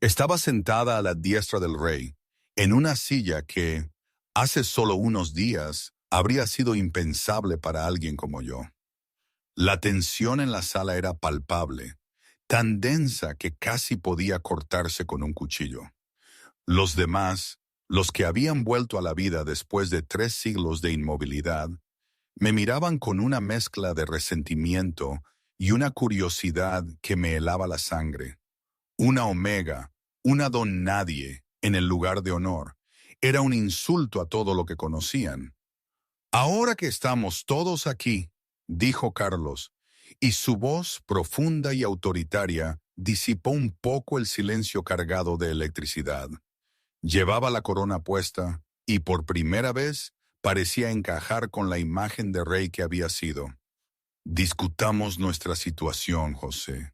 Estaba sentada a la diestra del rey, en una silla que, hace solo unos días, habría sido impensable para alguien como yo. La tensión en la sala era palpable, tan densa que casi podía cortarse con un cuchillo. Los demás, los que habían vuelto a la vida después de 3 siglos de inmovilidad, me miraban con una mezcla de resentimiento y una curiosidad que me helaba la sangre. Una omega, una don nadie, en el lugar de honor, era un insulto a todo lo que conocían. Ahora que estamos todos aquí, dijo Carlos, y su voz profunda y autoritaria disipó un poco el silencio cargado de electricidad. Llevaba la corona puesta y por primera vez parecía encajar con la imagen de rey que había sido. Discutamos nuestra situación, José.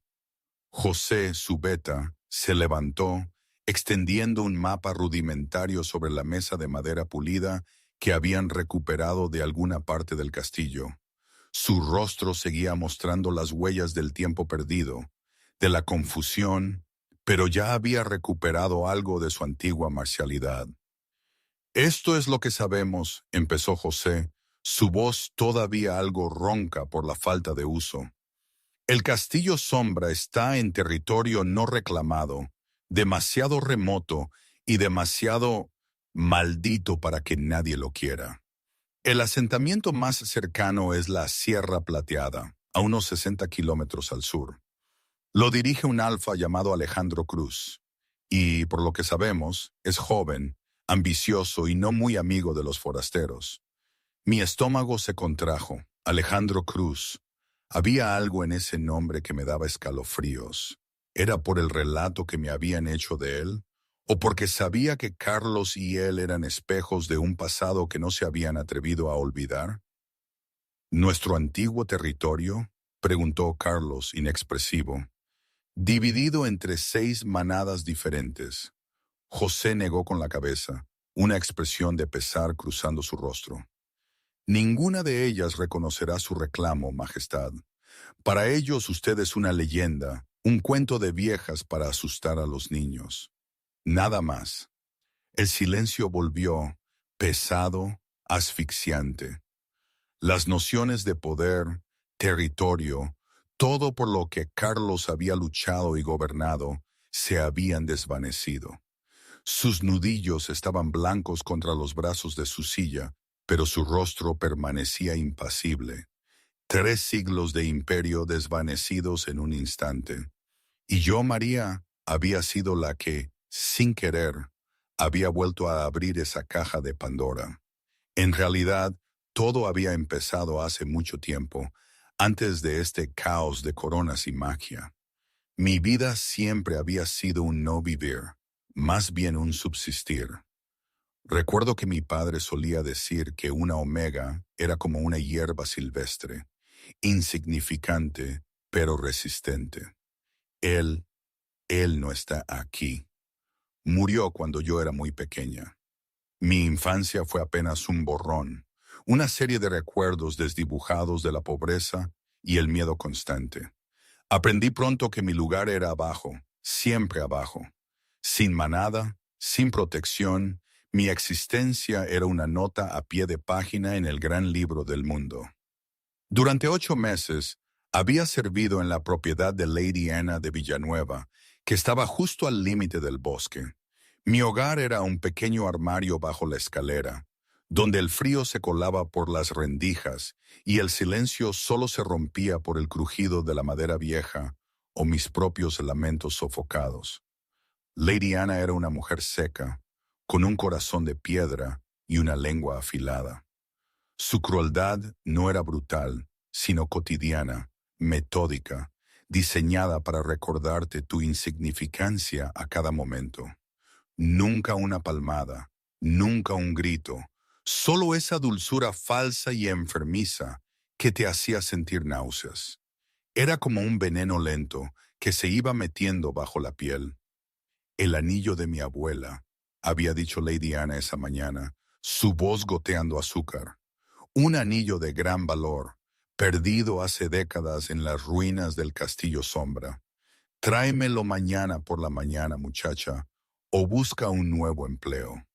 José, su beta, se levantó, extendiendo un mapa rudimentario sobre la mesa de madera pulida que habían recuperado de alguna parte del castillo. Su rostro seguía mostrando las huellas del tiempo perdido, de la confusión, pero ya había recuperado algo de su antigua marcialidad. Esto es lo que sabemos, empezó José, su voz todavía algo ronca por la falta de uso. El castillo Sombra está en territorio no reclamado, demasiado remoto y demasiado maldito para que nadie lo quiera. El asentamiento más cercano es la Sierra Plateada, a unos 60 kilómetros al sur. Lo dirige un alfa llamado Alejandro Cruz, y, por lo que sabemos, es joven, ambicioso y no muy amigo de los forasteros. Mi estómago se contrajo. Alejandro Cruz. Había algo en ese nombre que me daba escalofríos. ¿Era por el relato que me habían hecho de él? ¿O porque sabía que Carlos y él eran espejos de un pasado que no se habían atrevido a olvidar? ¿Nuestro antiguo territorio? Preguntó Carlos, inexpresivo. Dividido entre 6 manadas diferentes. José negó con la cabeza, una expresión de pesar cruzando su rostro. Ninguna de ellas reconocerá su reclamo, Majestad. Para ellos usted es una leyenda, un cuento de viejas para asustar a los niños. Nada más. El silencio volvió, pesado, asfixiante. Las nociones de poder, territorio, todo por lo que Carlos había luchado y gobernado, se habían desvanecido. Sus nudillos estaban blancos contra los brazos de su silla, pero su rostro permanecía impasible. 3 siglos de imperio desvanecidos en un instante. Y yo, María, había sido la que, sin querer, había vuelto a abrir esa caja de Pandora. En realidad, todo había empezado hace mucho tiempo, antes de este caos de coronas y magia. Mi vida siempre había sido un no vivir, más bien un subsistir. Recuerdo que mi padre solía decir que una omega era como una hierba silvestre, insignificante, pero resistente. Él, él no está aquí. Murió cuando yo era muy pequeña. Mi infancia fue apenas un borrón, una serie de recuerdos desdibujados de la pobreza y el miedo constante. Aprendí pronto que mi lugar era abajo, siempre abajo. Sin manada, sin protección, mi existencia era una nota a pie de página en el gran libro del mundo. Durante 8 meses, había servido en la propiedad de Lady Ana de Villanueva, que estaba justo al límite del bosque. Mi hogar era un pequeño armario bajo la escalera, donde el frío se colaba por las rendijas y el silencio solo se rompía por el crujido de la madera vieja o mis propios lamentos sofocados. Lady Ana era una mujer seca, con un corazón de piedra y una lengua afilada. Su crueldad no era brutal, sino cotidiana, metódica, diseñada para recordarte tu insignificancia a cada momento. Nunca una palmada, nunca un grito, solo esa dulzura falsa y enfermiza que te hacía sentir náuseas. Era como un veneno lento que se iba metiendo bajo la piel. El anillo de mi abuela, había dicho Lady Ana esa mañana, su voz goteando azúcar. Un anillo de gran valor, perdido hace décadas en las ruinas del Castillo Sombra. Tráemelo mañana por la mañana, muchacha, o busca un nuevo empleo.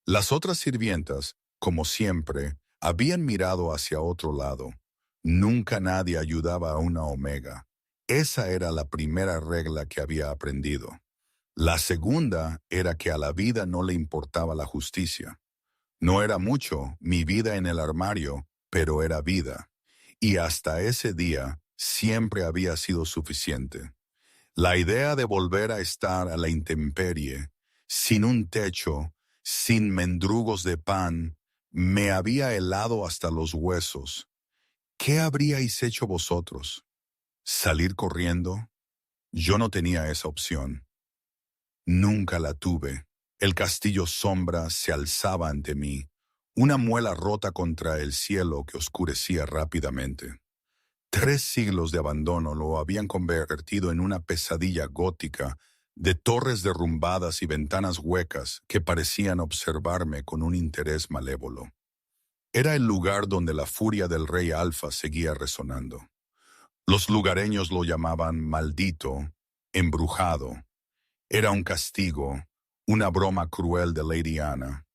Las otras sirvientas, como siempre, habían mirado hacia otro lado. Nunca nadie ayudaba a una omega. Esa era la primera regla que había aprendido. La segunda era que a la vida no le importaba la justicia. No era mucho, mi vida en el armario, pero era vida. Y hasta ese día siempre había sido suficiente. La idea de volver a estar a la intemperie, sin un techo, sin mendrugos de pan, me había helado hasta los huesos. ¿Qué habríais hecho vosotros? ¿Salir corriendo? Yo no tenía esa opción. Nunca la tuve. El castillo sombra se alzaba ante mí, una muela rota contra el cielo que oscurecía rápidamente. 3 siglos de abandono lo habían convertido en una pesadilla gótica de torres derrumbadas y ventanas huecas que parecían observarme con un interés malévolo. Era el lugar donde la furia del rey Alfa seguía resonando. Los lugareños lo llamaban maldito, embrujado. Era un castigo, una broma cruel de Lady Anna.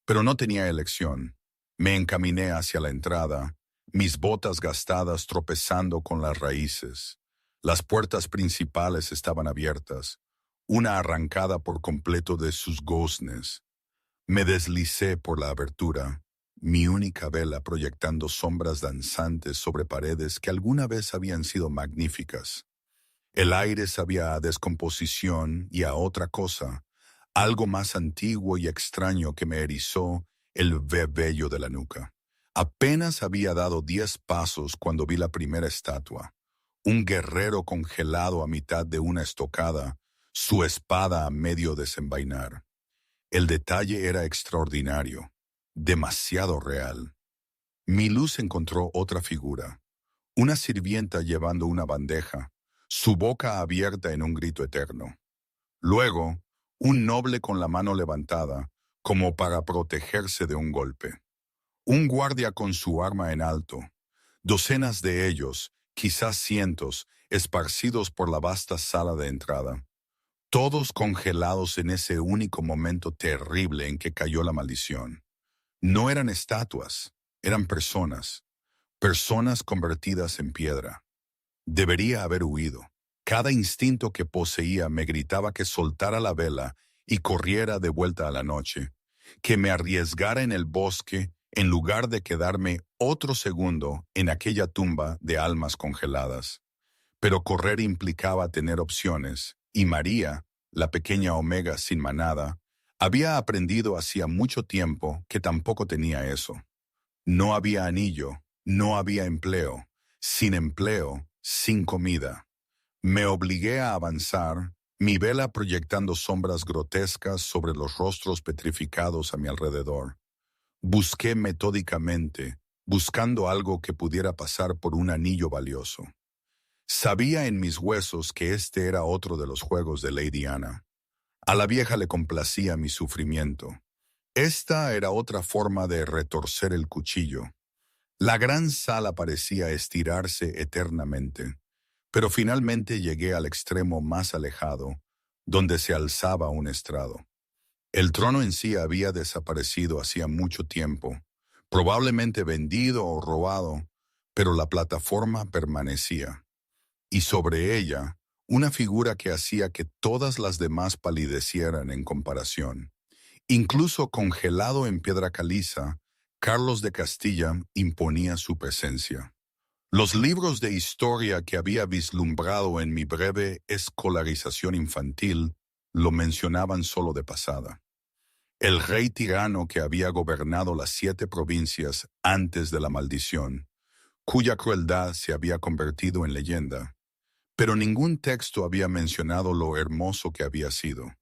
Pero no tenía elección. Me encaminé hacia la entrada, mis botas gastadas tropezando con las raíces. Las puertas principales estaban abiertas, una arrancada por completo de sus goznes. Me deslicé por la abertura, mi única vela proyectando sombras danzantes sobre paredes que alguna vez habían sido magníficas. El aire sabía a descomposición y a otra cosa, algo más antiguo y extraño que me erizó el vello de la nuca. Apenas había dado 10 pasos cuando vi la primera estatua, un guerrero congelado a mitad de una estocada, su espada a medio desenvainar. El detalle era extraordinario, demasiado real. Mi luz encontró otra figura, una sirvienta llevando una bandeja, su boca abierta en un grito eterno. Luego, un noble con la mano levantada, como para protegerse de un golpe. Un guardia con su arma en alto. Docenas de ellos, quizás cientos, esparcidos por la vasta sala de entrada. Todos congelados en ese único momento terrible en que cayó la maldición. No eran estatuas, eran personas. Personas convertidas en piedra. Debería haber huido. Cada instinto que poseía me gritaba que soltara la vela y corriera de vuelta a la noche, que me arriesgara en el bosque en lugar de quedarme otro segundo en aquella tumba de almas congeladas. Pero correr implicaba tener opciones, y María, la pequeña omega sin manada, había aprendido hacía mucho tiempo que tampoco tenía eso. No había anillo, no había empleo, sin comida. Me obligué a avanzar, mi vela proyectando sombras grotescas sobre los rostros petrificados a mi alrededor. Busqué metódicamente, buscando algo que pudiera pasar por un anillo valioso. Sabía en mis huesos que este era otro de los juegos de Lady Anna. A la vieja le complacía mi sufrimiento. Esta era otra forma de retorcer el cuchillo. La gran sala parecía estirarse eternamente, pero finalmente llegué al extremo más alejado, donde se alzaba un estrado. El trono en sí había desaparecido hacía mucho tiempo, probablemente vendido o robado, pero la plataforma permanecía, y sobre ella, una figura que hacía que todas las demás palidecieran en comparación. Incluso congelado en piedra caliza, Carlos de Castilla imponía su presencia. Los libros de historia que había vislumbrado en mi breve escolarización infantil lo mencionaban solo de pasada. El rey tirano que había gobernado las 7 provincias antes de la maldición, cuya crueldad se había convertido en leyenda, pero ningún texto había mencionado lo hermoso que había sido.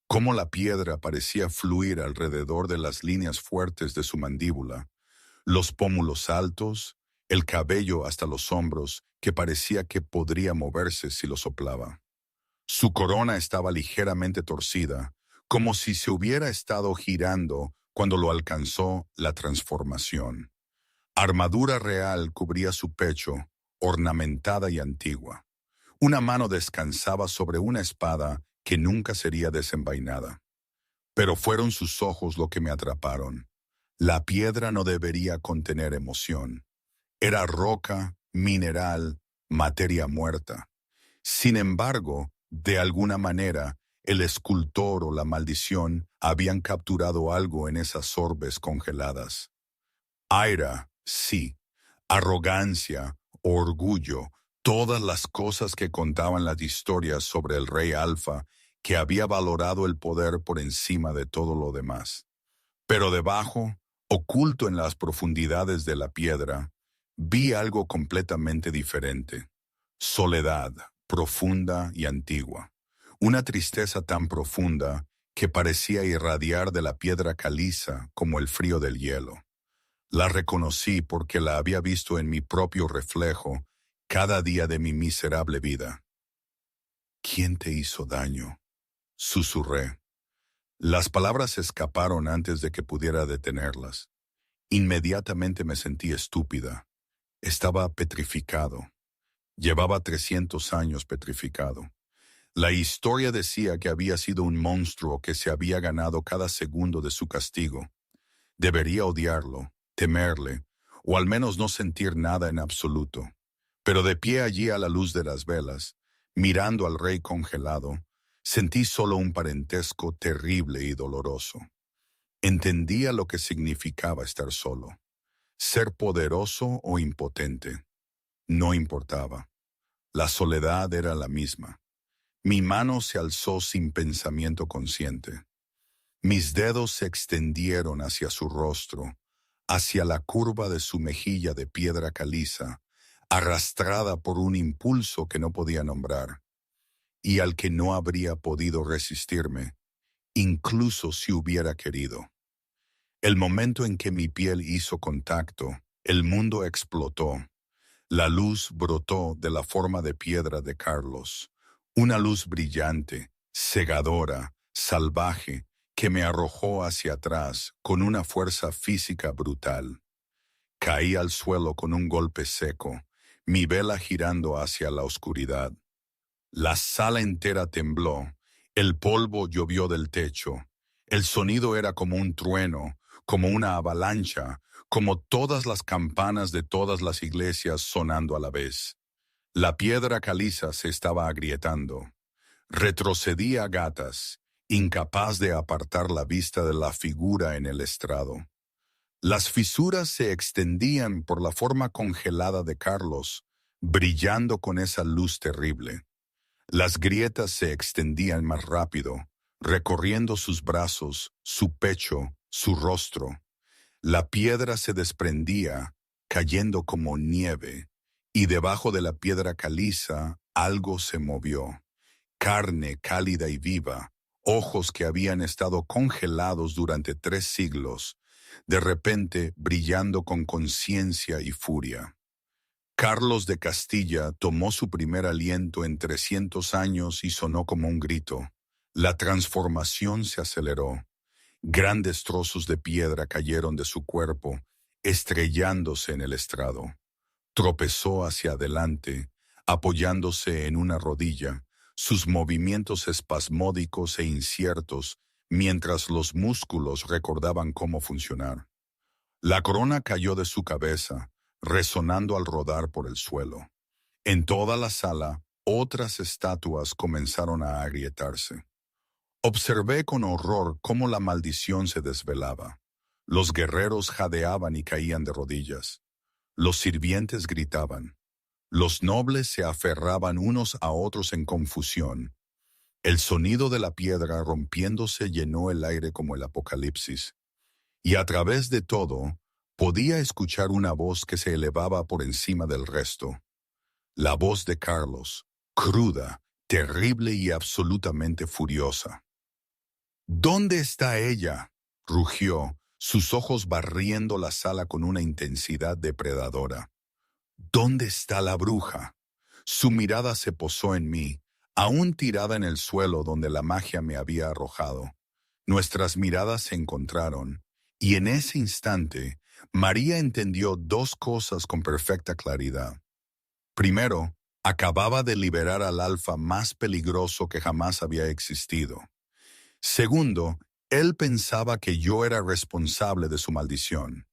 Cómo la piedra parecía fluir alrededor de las líneas fuertes de su mandíbula, los pómulos altos, el cabello hasta los hombros que parecía que podría moverse si lo soplaba. Su corona estaba ligeramente torcida, como si se hubiera estado girando cuando lo alcanzó la transformación. Armadura real cubría su pecho, ornamentada y antigua. Una mano descansaba sobre una espada que nunca sería desenvainada. Pero fueron sus ojos lo que me atraparon. La piedra no debería contener emoción. Era roca, mineral, materia muerta. Sin embargo, de alguna manera, el escultor o la maldición habían capturado algo en esas orbes congeladas. Ira, sí. Arrogancia, orgullo, todas las cosas que contaban las historias sobre el rey Alfa, que había valorado el poder por encima de todo lo demás. Pero debajo, oculto en las profundidades de la piedra, vi algo completamente diferente. Soledad, profunda y antigua. Una tristeza tan profunda que parecía irradiar de la piedra caliza como el frío del hielo. La reconocí porque la había visto en mi propio reflejo cada día de mi miserable vida. ¿Quién te hizo daño?, susurré. Las palabras escaparon antes de que pudiera detenerlas. Inmediatamente me sentí estúpida. Estaba petrificado. Llevaba 300 años petrificado. La historia decía que había sido un monstruo que se había ganado cada segundo de su castigo. Debería odiarlo, temerle, o al menos no sentir nada en absoluto. Pero de pie allí a la luz de las velas, mirando al rey congelado, sentí solo un parentesco terrible y doloroso. Entendía lo que significaba estar solo. Ser poderoso o impotente. No importaba. La soledad era la misma. Mi mano se alzó sin pensamiento consciente. Mis dedos se extendieron hacia su rostro, hacia la curva de su mejilla de piedra caliza, arrastrada por un impulso que no podía nombrar, y al que no habría podido resistirme, incluso si hubiera querido. El momento en que mi piel hizo contacto, el mundo explotó. La luz brotó de la forma de piedra de Carlos, una luz brillante, cegadora, salvaje, que me arrojó hacia atrás con una fuerza física brutal. Caí al suelo con un golpe seco, mi vela girando hacia la oscuridad. La sala entera tembló, el polvo llovió del techo. El sonido era como un trueno, como una avalancha, como todas las campanas de todas las iglesias sonando a la vez. La piedra caliza se estaba agrietando. Retrocedí a gatas, incapaz de apartar la vista de la figura en el estrado. Las fisuras se extendían por la forma congelada de Carlos, brillando con esa luz terrible. Las grietas se extendían más rápido, recorriendo sus brazos, su pecho, su rostro. La piedra se desprendía, cayendo como nieve, y debajo de la piedra caliza algo se movió. Carne cálida y viva, ojos que habían estado congelados durante 3 siglos, de repente brillando con conciencia y furia. Carlos de Castilla tomó su primer aliento en 300 años y sonó como un grito. La transformación se aceleró. Grandes trozos de piedra cayeron de su cuerpo, estrellándose en el estrado. Tropezó hacia adelante, apoyándose en una rodilla, sus movimientos espasmódicos e inciertos, mientras los músculos recordaban cómo funcionar. La corona cayó de su cabeza, resonando al rodar por el suelo. En toda la sala, otras estatuas comenzaron a agrietarse. Observé con horror cómo la maldición se desvelaba. Los guerreros jadeaban y caían de rodillas. Los sirvientes gritaban. Los nobles se aferraban unos a otros en confusión. El sonido de la piedra rompiéndose llenó el aire como el apocalipsis. Y a través de todo, podía escuchar una voz que se elevaba por encima del resto. La voz de Carlos, cruda, terrible y absolutamente furiosa. ¿Dónde está ella?, rugió, sus ojos barriendo la sala con una intensidad depredadora. ¿Dónde está la bruja? Su mirada se posó en mí, aún tirada en el suelo donde la magia me había arrojado. Nuestras miradas se encontraron, y en ese instante, María entendió 2 cosas con perfecta claridad. Primero, Acababa de liberar al alfa más peligroso que jamás había existido. Segundo, él pensaba que yo era responsable de su maldición.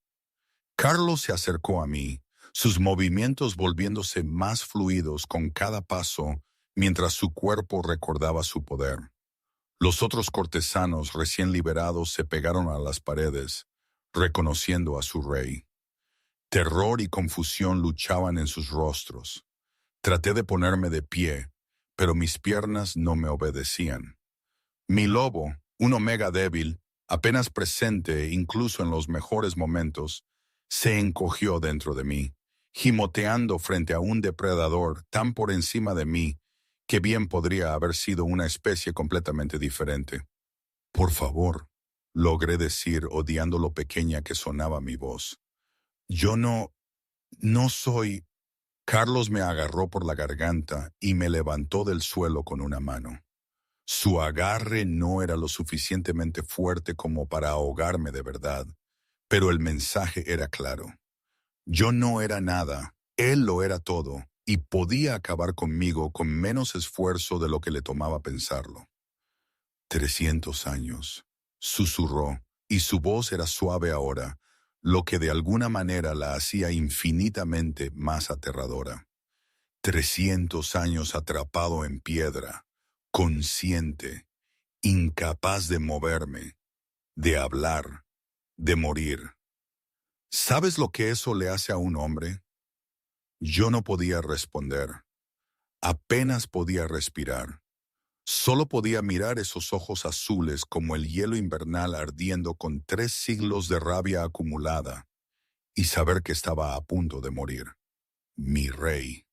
Carlos se acercó a mí, sus movimientos volviéndose más fluidos con cada paso mientras su cuerpo recordaba su poder. Los otros cortesanos recién liberados se pegaron a las paredes, reconociendo a su rey. Terror y confusión luchaban en sus rostros. Traté de ponerme de pie, pero mis piernas no me obedecían. Mi lobo, un omega débil, apenas presente incluso en los mejores momentos, se encogió dentro de mí, gimoteando frente a un depredador tan por encima de mí que bien podría haber sido una especie completamente diferente. Por favor, logré decir odiando lo pequeña que sonaba mi voz. Yo no soy... Carlos me agarró por la garganta y me levantó del suelo con una mano. Su agarre no era lo suficientemente fuerte como para ahogarme de verdad, pero el mensaje era claro. Yo no era nada, él lo era todo, y podía acabar conmigo con menos esfuerzo de lo que le tomaba pensarlo. 300 años, susurró, y su voz era suave ahora, lo que de alguna manera la hacía infinitamente más aterradora. 300 años atrapado en piedra, consciente, incapaz de moverme, de hablar, de morir. ¿Sabes lo que eso le hace a un hombre? Yo no podía responder. Apenas podía respirar. Solo podía mirar esos ojos azules como el hielo invernal ardiendo con 3 siglos de rabia acumulada y saber que estaba a punto de morir. Mi rey.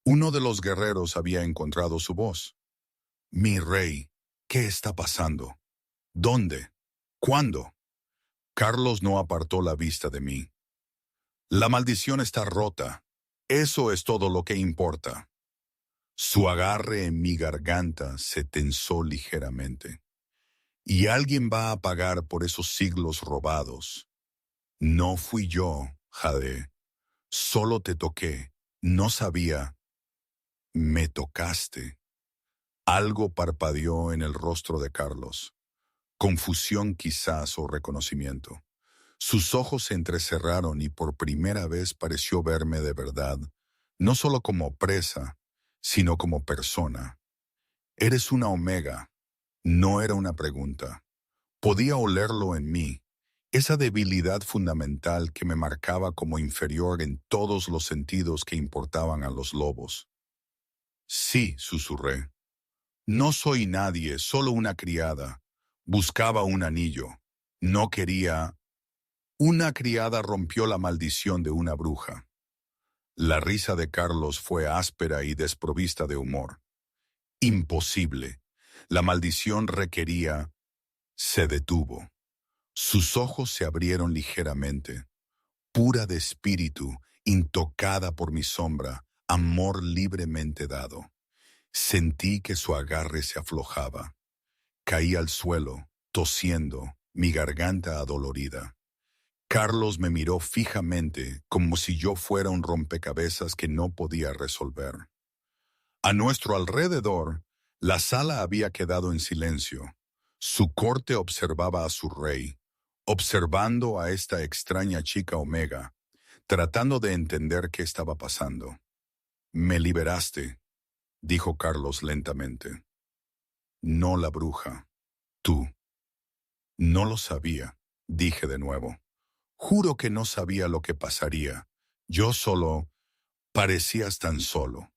Uno de los guerreros había encontrado su voz. Mi rey, ¿qué está pasando? ¿Dónde? ¿Cuándo? Carlos no apartó la vista de mí. La maldición está rota. Eso es todo lo que importa. Su agarre en mi garganta se tensó ligeramente. Y alguien va a pagar por esos siglos robados. No fui yo, Jade. Solo te toqué. No sabía. Me tocaste. Algo parpadeó en el rostro de Carlos. Confusión quizás o reconocimiento. Sus ojos se entrecerraron y por primera vez pareció verme de verdad, no solo como presa, sino como persona. Eres una omega. No era una pregunta. Podía olerlo en mí, esa debilidad fundamental que me marcaba como inferior en todos los sentidos que importaban a los lobos. Sí, susurré. No soy nadie, solo una criada. Buscaba un anillo. No quería... Una criada rompió la maldición de una bruja. La risa de Carlos fue áspera y desprovista de humor. Imposible. La maldición requería... Se detuvo. Sus ojos se abrieron ligeramente. Pura de espíritu, intocada por mi sombra, amor libremente dado. Sentí que su agarre se aflojaba. Caí al suelo, tosiendo, mi garganta adolorida. Carlos me miró fijamente, como si yo fuera un rompecabezas que no podía resolver. A nuestro alrededor, la sala había quedado en silencio. Su corte observaba a su rey, observando a esta extraña chica Omega, tratando de entender qué estaba pasando. «Me liberaste», dijo Carlos lentamente. «No la bruja. Tú». «No lo sabía», dije de nuevo. «Juro que no sabía lo que pasaría. Yo solo... parecías tan solo».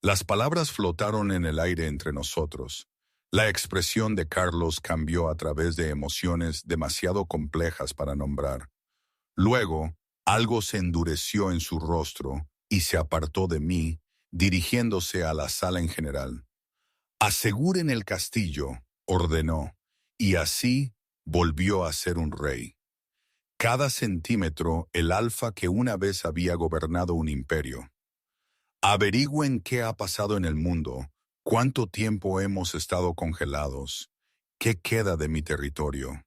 Las palabras flotaron en el aire entre nosotros. La expresión de Carlos cambió a través de emociones demasiado complejas para nombrar. Luego, algo se endureció en su rostro y se apartó de mí, dirigiéndose a la sala en general. «Aseguren el castillo», ordenó, y así volvió a ser un rey. Cada centímetro el alfa que una vez había gobernado un imperio. Averigüen qué ha pasado en el mundo, cuánto tiempo hemos estado congelados, qué queda de mi territorio.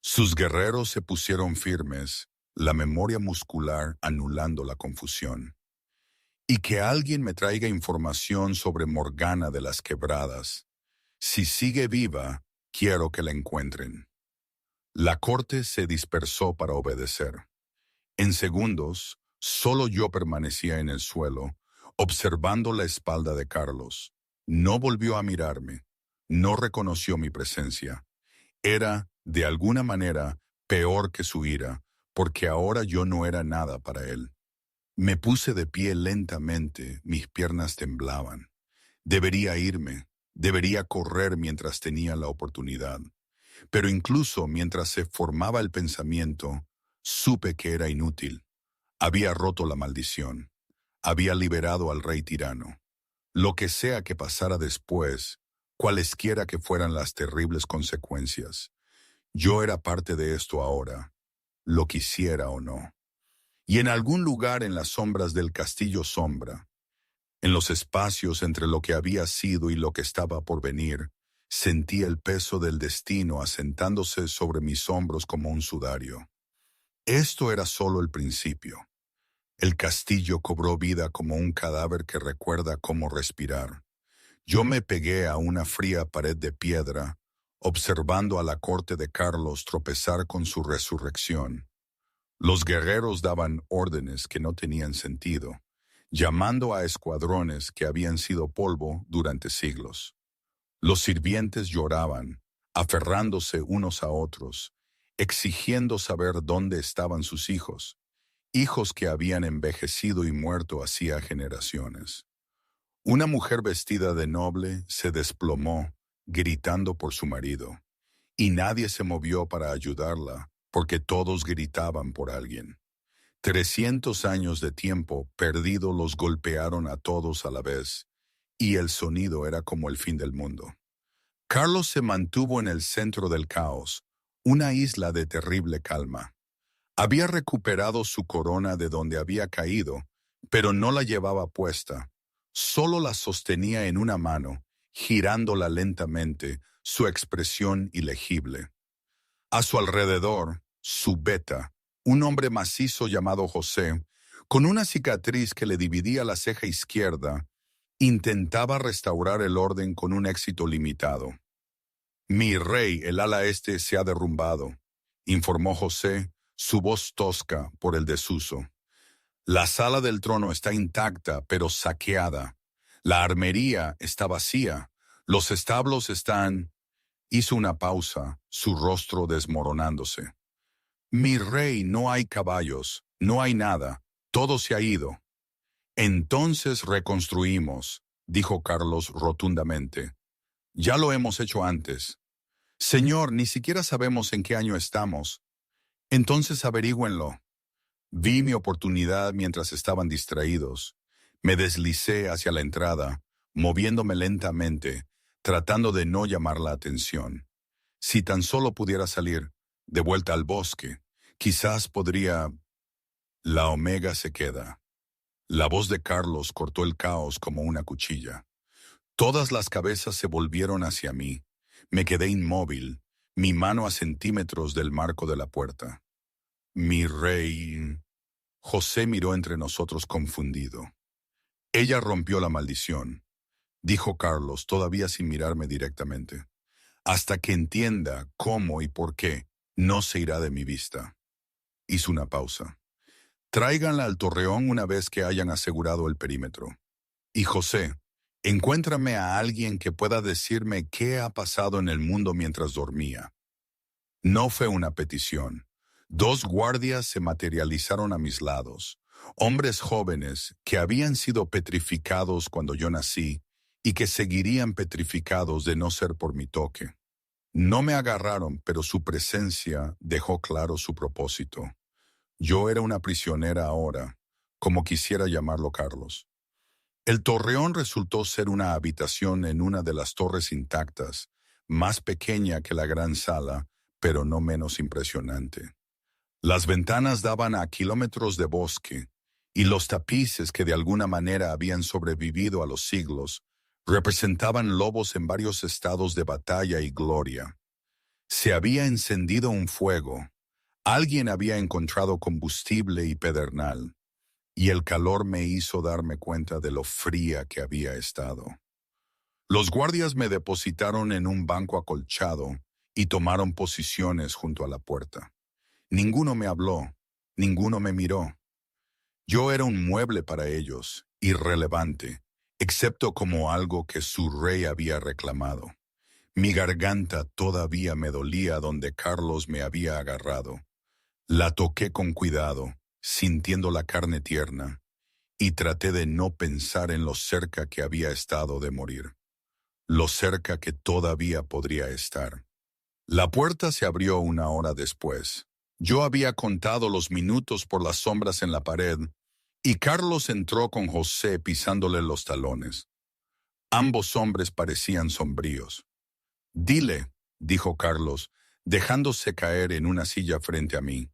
Sus guerreros se pusieron firmes, la memoria muscular anulando la confusión. y que alguien me traiga información sobre Morgana de las Quebradas. Si sigue viva, quiero que la encuentren. La corte se dispersó para obedecer. En segundos, solo yo permanecía en el suelo, observando la espalda de Carlos. No volvió a mirarme. No reconoció mi presencia. Era, de alguna manera, peor que su ira, porque ahora yo no era nada para él. Me puse de pie lentamente, mis piernas temblaban. Debería irme, debería correr mientras tenía la oportunidad. Pero incluso mientras se formaba el pensamiento, supe que era inútil. Había roto la maldición. Había liberado al rey tirano. Lo que sea que pasara después, cualesquiera que fueran las terribles consecuencias, yo era parte de esto ahora, lo quisiera o no. Y en algún lugar en las sombras del castillo sombra, en los espacios entre lo que había sido y lo que estaba por venir, sentí el peso del destino asentándose sobre mis hombros como un sudario. Esto era solo el principio. El castillo cobró vida como un cadáver que recuerda cómo respirar. Yo me pegué a una fría pared de piedra, observando a la corte de Carlos tropezar con su resurrección. Los guerreros daban órdenes que no tenían sentido, llamando a escuadrones que habían sido polvo durante siglos. Los sirvientes lloraban, aferrándose unos a otros, exigiendo saber dónde estaban sus hijos, hijos que habían envejecido y muerto hacía generaciones. Una mujer vestida de noble se desplomó, gritando por su marido, y nadie se movió para ayudarla, porque todos gritaban por alguien. 300 años de tiempo perdido los golpearon a todos a la vez, y el sonido era como el fin del mundo. Carlos se mantuvo en el centro del caos, una isla de terrible calma. Había recuperado su corona de donde había caído, pero no la llevaba puesta. Solo la sostenía en una mano, girándola lentamente, su expresión ilegible. A su alrededor, su beta, un hombre macizo llamado José, con una cicatriz que le dividía la ceja izquierda, intentaba restaurar el orden con un éxito limitado. «Mi rey, el ala este se ha derrumbado», informó José, su voz tosca por el desuso. «La sala del trono está intacta, pero saqueada. La armería está vacía. Los establos están...» Hizo una pausa, su rostro desmoronándose. «Mi rey, no hay caballos, no hay nada, todo se ha ido». «Entonces reconstruimos», dijo Carlos rotundamente. «Ya lo hemos hecho antes». «Señor, ni siquiera sabemos en qué año estamos». «Entonces averígüenlo». Vi mi oportunidad mientras estaban distraídos. Me deslicé hacia la entrada, moviéndome lentamente, tratando de no llamar la atención. Si tan solo pudiera salir, de vuelta al bosque, quizás podría... La omega se queda. La voz de Carlos cortó el caos como una cuchilla. Todas las cabezas se volvieron hacia mí. Me quedé inmóvil, mi mano a centímetros del marco de la puerta. «Mi rey...» José miró entre nosotros confundido. «Ella rompió la maldición», dijo Carlos, todavía sin mirarme directamente. «Hasta que entienda cómo y por qué, no se irá de mi vista». Hizo una pausa. «Tráiganla al torreón una vez que hayan asegurado el perímetro. Y José, encuéntrame a alguien que pueda decirme qué ha pasado en el mundo mientras dormía». No fue una petición. 2 guardias se materializaron a mis lados, hombres jóvenes que habían sido petrificados cuando yo nací y que seguirían petrificados de no ser por mi toque. No me agarraron, pero su presencia dejó claro su propósito. Yo era una prisionera ahora, como quisiera llamarlo Carlos. El torreón resultó ser una habitación en una de las torres intactas, más pequeña que la gran sala, pero no menos impresionante. Las ventanas daban a kilómetros de bosque, y los tapices que de alguna manera habían sobrevivido a los siglos representaban lobos en varios estados de batalla y gloria. Se había encendido un fuego. Alguien había encontrado combustible y pedernal. y el calor me hizo darme cuenta de lo fría que había estado. Los guardias me depositaron en un banco acolchado y tomaron posiciones junto a la puerta. Ninguno me habló, ninguno me miró. Yo era un mueble para ellos, irrelevante, excepto como algo que su rey había reclamado. Mi garganta todavía me dolía donde Carlos me había agarrado. La toqué con cuidado, sintiendo la carne tierna, y traté de no pensar en lo cerca que había estado de morir, lo cerca que todavía podría estar. La puerta se abrió una hora después. Yo había contado los minutos por las sombras en la pared, y Carlos entró con José pisándole los talones. Ambos hombres parecían sombríos. «Dile», dijo Carlos, dejándose caer en una silla frente a mí.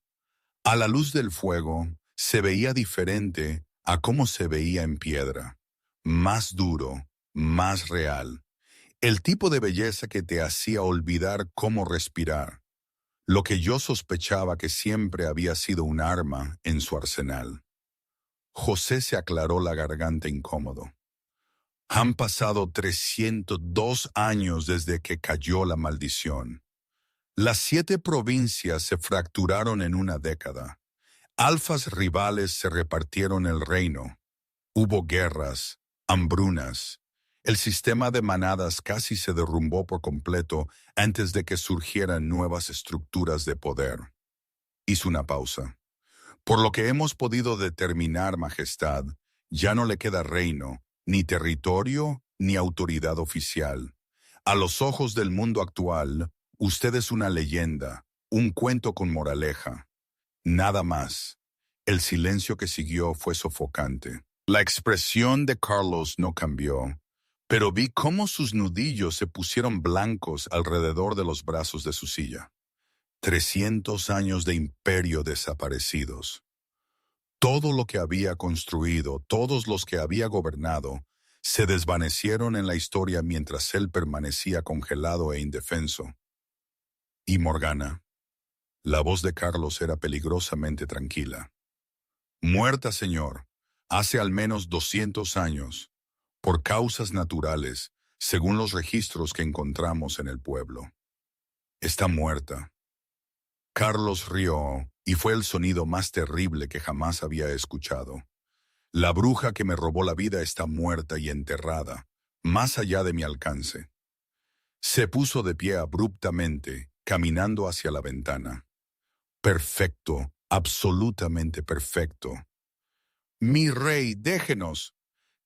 A la luz del fuego, se veía diferente a cómo se veía en piedra. Más duro, más real. El tipo de belleza que te hacía olvidar cómo respirar. Lo que yo sospechaba que siempre había sido un arma en su arsenal. José se aclaró la garganta incómodo. Han pasado 302 años desde que cayó la maldición. Las 7 provincias se fracturaron en una década. Alfas rivales se repartieron el reino. Hubo guerras, hambrunas. El sistema de manadas casi se derrumbó por completo antes de que surgieran nuevas estructuras de poder. Hizo una pausa. Por lo que hemos podido determinar, Majestad, ya no le queda reino, ni territorio, ni autoridad oficial. A los ojos del mundo actual, usted es una leyenda, un cuento con moraleja. Nada más. El silencio que siguió fue sofocante. La expresión de Carlos no cambió, pero vi cómo sus nudillos se pusieron blancos alrededor de los brazos de su silla. 300 años de imperio desaparecidos. Todo lo que había construido, todos los que había gobernado, se desvanecieron en la historia mientras él permanecía congelado e indefenso. Y Morgana. La voz de Carlos era peligrosamente tranquila. Muerta, señor, hace al menos 200 años, por causas naturales, según los registros que encontramos en el pueblo. Está muerta. Carlos rió, y fue el sonido más terrible que jamás había escuchado. La bruja que me robó la vida está muerta y enterrada, más allá de mi alcance. Se puso de pie abruptamente, caminando hacia la ventana. Perfecto, absolutamente perfecto. «Mi rey, déjenos».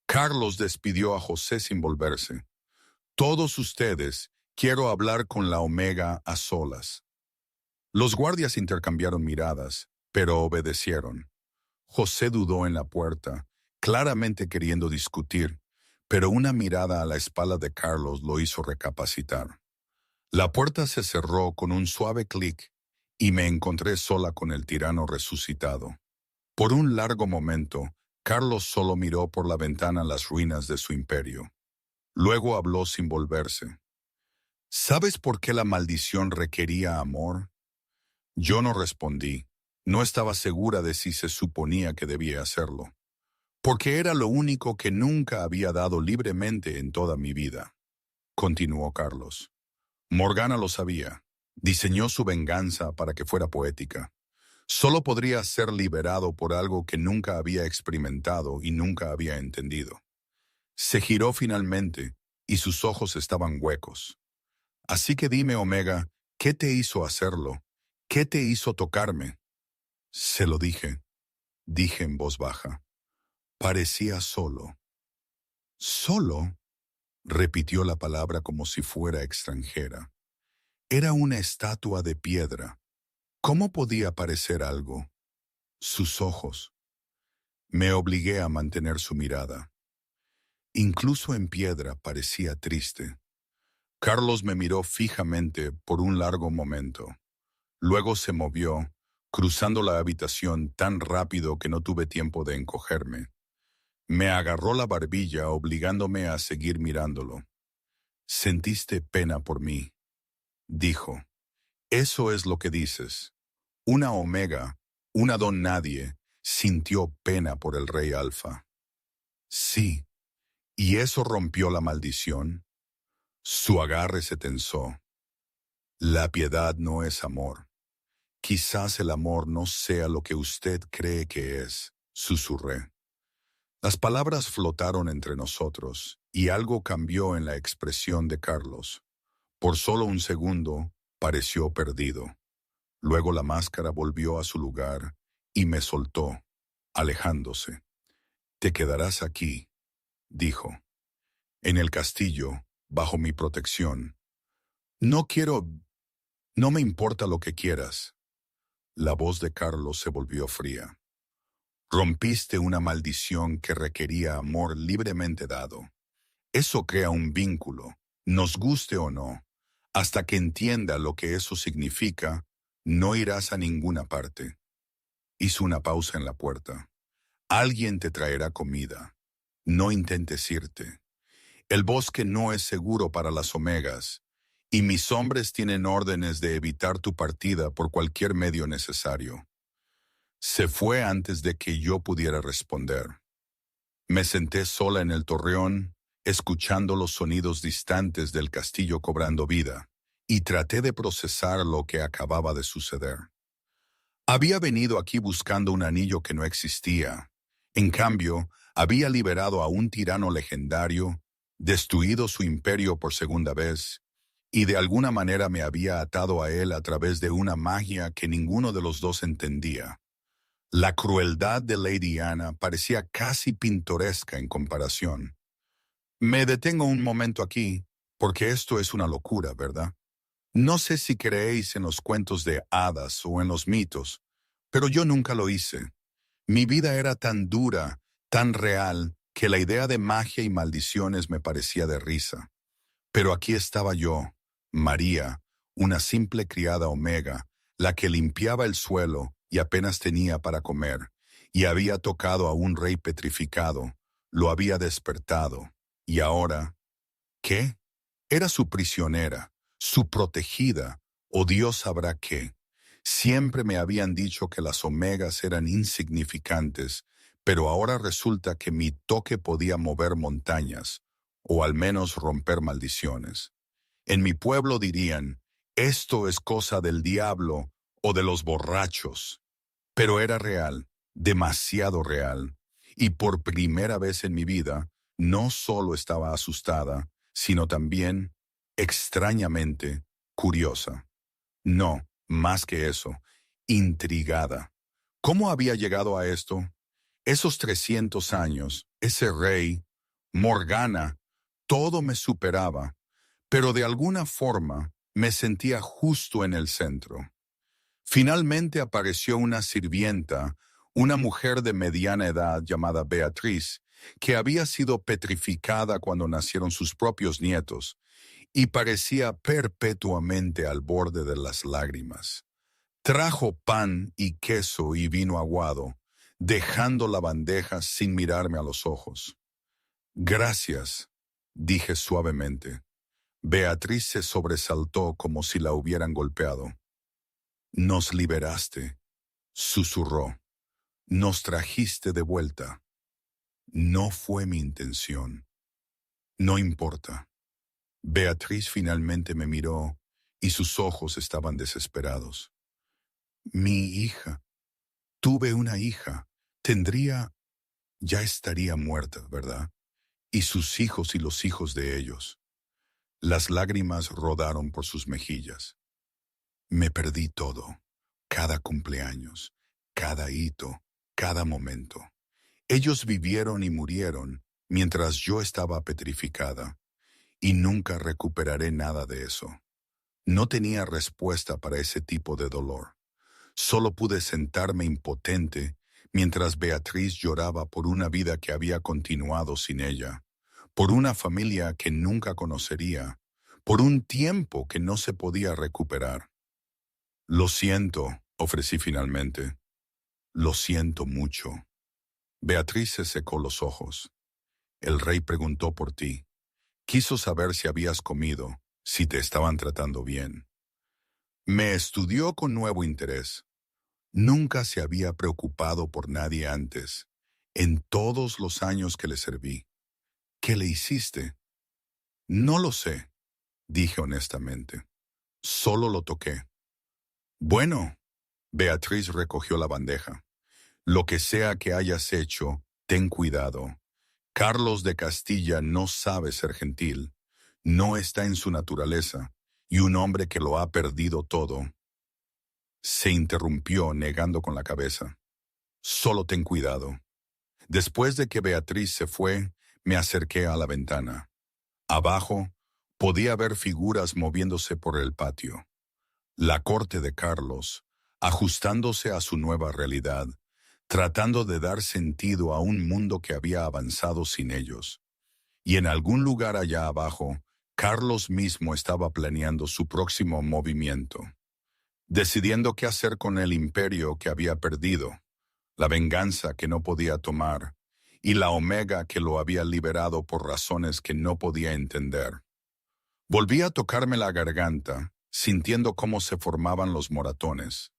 Carlos despidió a José sin volverse. «Todos ustedes, quiero hablar con la Omega a solas». Los guardias intercambiaron miradas, pero obedecieron. José dudó en la puerta, claramente queriendo discutir, pero una mirada a la espalda de Carlos lo hizo recapacitar. La puerta se cerró con un suave clic y me encontré sola con el tirano resucitado. Por un largo momento, Carlos solo miró por la ventana las ruinas de su imperio. Luego habló sin volverse. «¿Sabes por qué la maldición requería amor?» Yo no respondí. No estaba segura de si se suponía que debía hacerlo. Porque era lo único que nunca había dado libremente en toda mi vida. Continuó Carlos. Morgana lo sabía. Diseñó su venganza para que fuera poética. Solo podría ser liberado por algo que nunca había experimentado y nunca había entendido. Se giró finalmente y sus ojos estaban huecos. Así que dime, Omega, ¿qué te hizo hacerlo? ¿Qué te hizo tocarme? Se lo dije en voz baja. Parecía solo. ¿Solo? Repitió la palabra como si fuera extranjera. Era una estatua de piedra. ¿Cómo podía parecer algo? Sus ojos. Me obligué a mantener su mirada. Incluso en piedra parecía triste. Carlos me miró fijamente por un largo momento. Luego se movió, cruzando la habitación tan rápido que no tuve tiempo de encogerme. Me agarró la barbilla obligándome a seguir mirándolo. «Sentiste pena por mí», dijo. «Eso es lo que dices. Una Omega, una don nadie, sintió pena por el rey Alfa. Sí, y eso rompió la maldición. Su agarre se tensó. La piedad no es amor. Quizás el amor no sea lo que usted cree que es, susurré. Las palabras flotaron entre nosotros, y algo cambió en la expresión de Carlos. Por solo un segundo, pareció perdido. Luego la máscara volvió a su lugar y me soltó, alejándose. Te quedarás aquí, dijo, en el castillo, bajo mi protección. No quiero, no me importa lo que quieras. La voz de Carlos se volvió fría. Rompiste una maldición que requería amor libremente dado. Eso crea un vínculo, nos guste o no. Hasta que entienda lo que eso significa, no irás a ninguna parte. Hizo una pausa en la puerta. Alguien te traerá comida. No intentes irte. El bosque no es seguro para las omegas, y mis hombres tienen órdenes de evitar tu partida por cualquier medio necesario. Se fue antes de que yo pudiera responder. Me senté sola en el torreón, escuchando los sonidos distantes del castillo cobrando vida, y traté de procesar lo que acababa de suceder. Había venido aquí buscando un anillo que no existía. En cambio, había liberado a un tirano legendario, destruido su imperio por segunda vez, y de alguna manera me había atado a él a través de una magia que ninguno de los dos entendía. La crueldad de Lady Anna parecía casi pintoresca en comparación. Me detengo un momento aquí, porque esto es una locura, ¿verdad? No sé si creéis en los cuentos de hadas o en los mitos, pero yo nunca lo hice. Mi vida era tan dura, tan real, que la idea de magia y maldiciones me parecía de risa. Pero aquí estaba yo, María, una simple criada omega, la que limpiaba el suelo y apenas tenía para comer, y había tocado a un rey petrificado, lo había despertado, y ahora, ¿qué? Era su prisionera, su protegida, o Dios sabrá qué. Siempre me habían dicho que las omegas eran insignificantes, pero ahora resulta que mi toque podía mover montañas, o al menos romper maldiciones. En mi pueblo dirían, esto es cosa del diablo o de los borrachos. Pero era real, demasiado real, y por primera vez en mi vida, no solo estaba asustada, sino también, extrañamente, curiosa. No, más que eso, intrigada. ¿Cómo había llegado a esto? Esos 300 años, ese rey, Morgana, todo me superaba, pero de alguna forma me sentía justo en el centro. Finalmente apareció una sirvienta, una mujer de mediana edad llamada Beatriz, que había sido petrificada cuando nacieron sus propios nietos, y parecía perpetuamente al borde de las lágrimas. Trajo pan y queso y vino aguado, dejando la bandeja sin mirarme a los ojos. Gracias, dije suavemente. Beatriz se sobresaltó como si la hubieran golpeado. Nos liberaste, susurró. Nos trajiste de vuelta. No fue mi intención. No importa. Beatriz finalmente me miró y sus ojos estaban desesperados. Mi hija. Tuve una hija. Ya estaría muerta, ¿verdad? Y sus hijos y los hijos de ellos. Las lágrimas rodaron por sus mejillas. Me perdí todo, cada cumpleaños, cada hito, cada momento. Ellos vivieron y murieron mientras yo estaba petrificada, y nunca recuperaré nada de eso. No tenía respuesta para ese tipo de dolor. Solo pude sentarme impotente mientras Beatriz lloraba por una vida que había continuado sin ella, por una familia que nunca conocería, por un tiempo que no se podía recuperar. Lo siento, ofrecí finalmente. Lo siento mucho. Beatriz se secó los ojos. El rey preguntó por ti. Quiso saber si habías comido, si te estaban tratando bien. Me estudió con nuevo interés. Nunca se había preocupado por nadie antes, en todos los años que le serví. ¿Qué le hiciste? No lo sé, dije honestamente. Solo lo toqué. Bueno, Beatriz recogió la bandeja. Lo que sea que hayas hecho, ten cuidado. Carlos de Castilla no sabe ser gentil, no está en su naturaleza, y un hombre que lo ha perdido todo. Se interrumpió negando con la cabeza. Solo ten cuidado. Después de que Beatriz se fue, me acerqué a la ventana. Abajo, podía ver figuras moviéndose por el patio. La corte de Carlos, ajustándose a su nueva realidad, tratando de dar sentido a un mundo que había avanzado sin ellos. Y en algún lugar allá abajo, Carlos mismo estaba planeando su próximo movimiento, decidiendo qué hacer con el imperio que había perdido, la venganza que no podía tomar, y la Omega que lo había liberado por razones que no podía entender. Volví a tocarme la garganta, sintiendo cómo se formaban los moratones.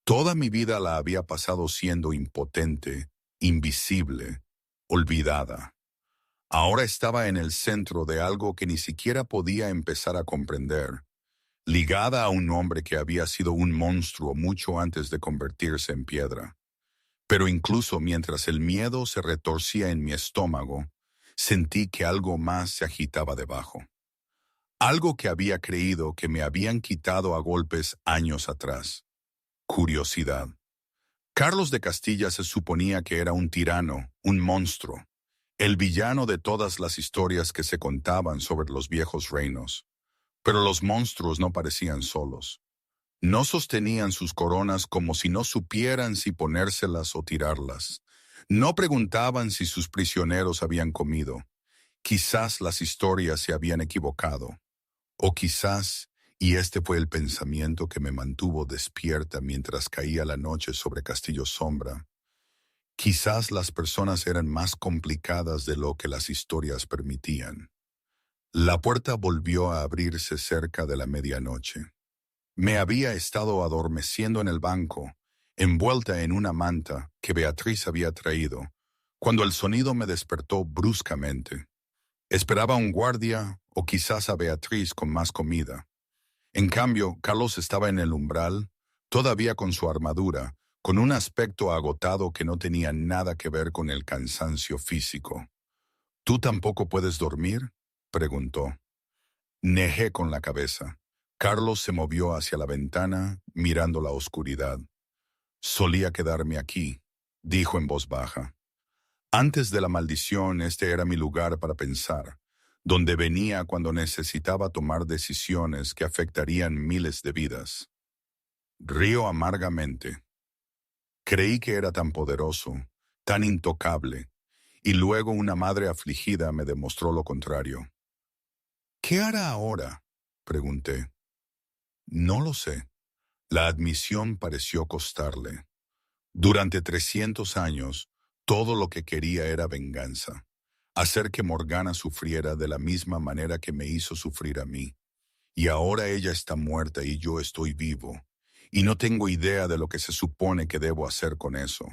Toda mi vida la había pasado siendo impotente, invisible, olvidada. Ahora estaba en el centro de algo que ni siquiera podía empezar a comprender, ligada a un hombre que había sido un monstruo mucho antes de convertirse en piedra. Pero incluso mientras el miedo se retorcía en mi estómago, sentí que algo más se agitaba debajo. Algo que había creído que me habían quitado a golpes años atrás. Curiosidad. Carlos de Castilla se suponía que era un tirano, un monstruo, el villano de todas las historias que se contaban sobre los viejos reinos. Pero los monstruos no parecían solos. No sostenían sus coronas como si no supieran si ponérselas o tirarlas. No preguntaban si sus prisioneros habían comido. Quizás las historias se habían equivocado. O quizás, y este fue el pensamiento que me mantuvo despierta mientras caía la noche sobre Castillo Sombra, quizás las personas eran más complicadas de lo que las historias permitían. La puerta volvió a abrirse cerca de la medianoche. Me había estado adormeciendo en el banco, envuelta en una manta que Beatriz había traído, cuando el sonido me despertó bruscamente. Esperaba a un guardia o quizás a Beatriz con más comida. En cambio, Carlos estaba en el umbral, todavía con su armadura, con un aspecto agotado que no tenía nada que ver con el cansancio físico. ¿Tú tampoco puedes dormir?, preguntó. Negé con la cabeza. Carlos se movió hacia la ventana, mirando la oscuridad. Solía quedarme aquí, dijo en voz baja. Antes de la maldición, este era mi lugar para pensar, donde venía cuando necesitaba tomar decisiones que afectarían miles de vidas. Río amargamente. Creí que era tan poderoso, tan intocable, y luego una madre afligida me demostró lo contrario. ¿Qué hará ahora?, pregunté. No lo sé. La admisión pareció costarle. Durante 300 años, todo lo que quería era venganza, hacer que Morgana sufriera de la misma manera que me hizo sufrir a mí. Y ahora ella está muerta y yo estoy vivo, y no tengo idea de lo que se supone que debo hacer con eso.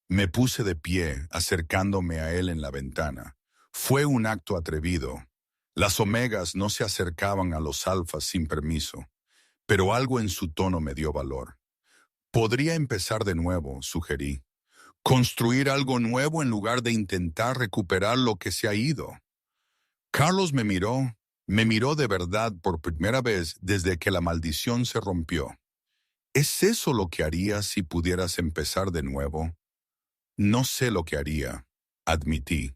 Me puse de pie, acercándome a él en la ventana. Fue un acto atrevido. Las omegas no se acercaban a los alfas sin permiso, pero algo en su tono me dio valor. Podría empezar de nuevo, sugerí. Construir algo nuevo en lugar de intentar recuperar lo que se ha ido. Carlos me miró de verdad por primera vez desde que la maldición se rompió. ¿Es eso lo que harías si pudieras empezar de nuevo? No sé lo que haría, admití.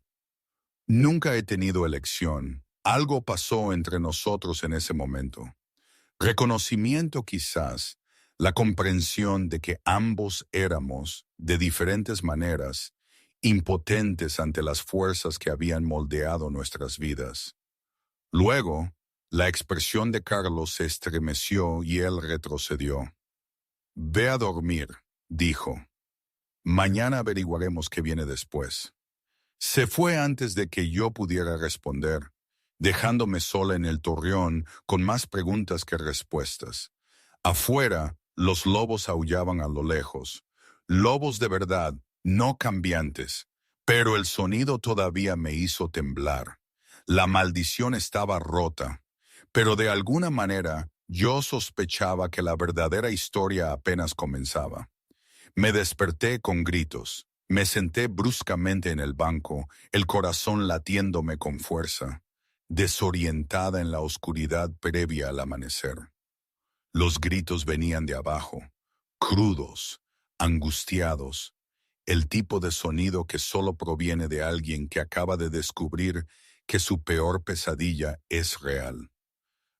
Nunca he tenido elección. Algo pasó entre nosotros en ese momento. Reconocimiento quizás, la comprensión de que ambos éramos, de diferentes maneras, impotentes ante las fuerzas que habían moldeado nuestras vidas. Luego, la expresión de Carlos se estremeció y él retrocedió. «Ve a dormir», dijo. «Mañana averiguaremos qué viene después». Se fue antes de que yo pudiera responder, dejándome sola en el torreón con más preguntas que respuestas. Afuera, Los lobos aullaban a lo lejos. Lobos de verdad, no cambiantes. Pero el sonido todavía me hizo temblar. La maldición estaba rota. Pero de alguna manera yo sospechaba que la verdadera historia apenas comenzaba. Me desperté con gritos. Me senté bruscamente en el banco, el corazón latiéndome con fuerza, desorientada en la oscuridad previa al amanecer. Los gritos venían de abajo, crudos, angustiados, el tipo de sonido que solo proviene de alguien que acaba de descubrir que su peor pesadilla es real.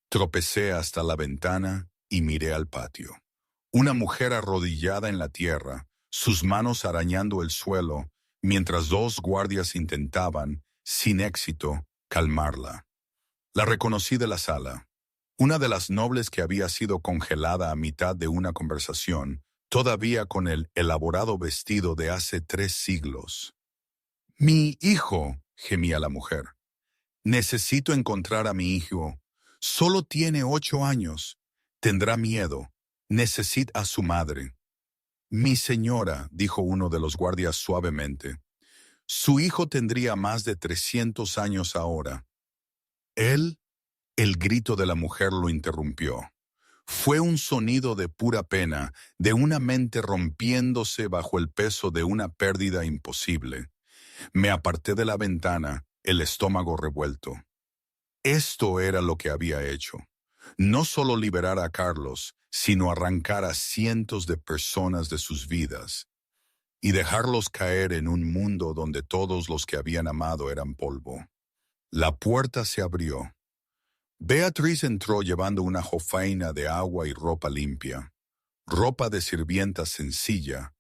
Tropecé hasta la ventana y miré al patio. Una mujer arrodillada en la tierra, sus manos arañando el suelo, mientras dos guardias intentaban, sin éxito, calmarla. La reconocí de la sala. Una de las nobles que había sido congelada a mitad de una conversación, todavía con el elaborado vestido de hace 3 siglos. «Mi hijo», gemía la mujer. «Necesito encontrar a mi hijo. Solo tiene 8 años. Tendrá miedo. Necesita a su madre». «Mi señora», dijo uno de los guardias suavemente, «su hijo tendría más de 300 años ahora». Él, el grito de la mujer lo interrumpió. Fue un sonido de pura pena, de una mente rompiéndose bajo el peso de una pérdida imposible. Me aparté de la ventana, el estómago revuelto. Esto era lo que había hecho. No solo liberar a Carlos, sino arrancar a cientos de personas de sus vidas y dejarlos caer en un mundo donde todos los que habían amado eran polvo. La puerta se abrió. Beatriz entró llevando una jofaina de agua y ropa limpia, ropa de sirvienta sencilla,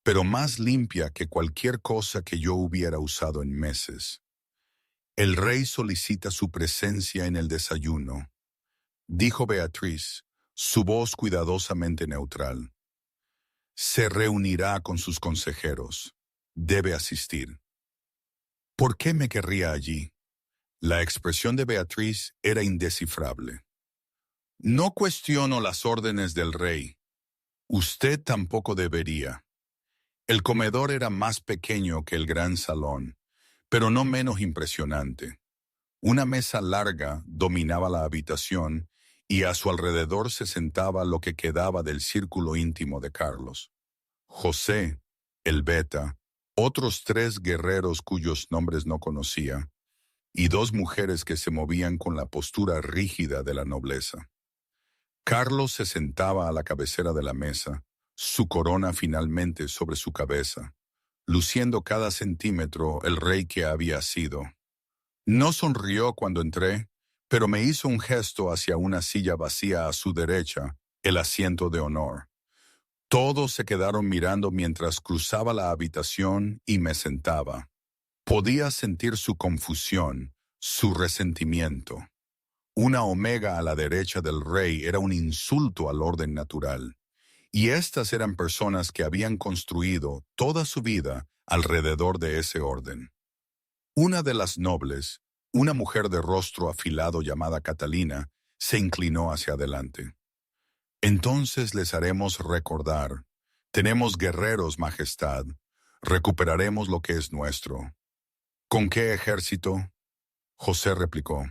pero más limpia que cualquier cosa que yo hubiera usado en meses. «El rey solicita su presencia en el desayuno», dijo Beatriz, su voz cuidadosamente neutral. «Se reunirá con sus consejeros. Debe asistir». ¿Por qué me querría allí? La expresión de Beatriz era indescifrable. «No cuestiono las órdenes del rey. Usted tampoco debería». El comedor era más pequeño que el gran salón, pero no menos impresionante. Una mesa larga dominaba la habitación y a su alrededor se sentaba lo que quedaba del círculo íntimo de Carlos. José, el Beta, otros 3 guerreros cuyos nombres no conocía, y 2 mujeres que se movían con la postura rígida de la nobleza. Carlos se sentaba a la cabecera de la mesa, su corona finalmente sobre su cabeza, luciendo cada centímetro el rey que había sido. No sonrió cuando entré, pero me hizo un gesto hacia una silla vacía a su derecha, el asiento de honor. Todos se quedaron mirando mientras cruzaba la habitación y me sentaba. Podía sentir su confusión, su resentimiento. Una omega a la derecha del rey era un insulto al orden natural, y estas eran personas que habían construido toda su vida alrededor de ese orden. Una de las nobles, una mujer de rostro afilado llamada Catalina, se inclinó hacia adelante. «Entonces les haremos recordar. Tenemos guerreros, Majestad. Recuperaremos lo que es nuestro». «¿Con qué ejército?», José replicó.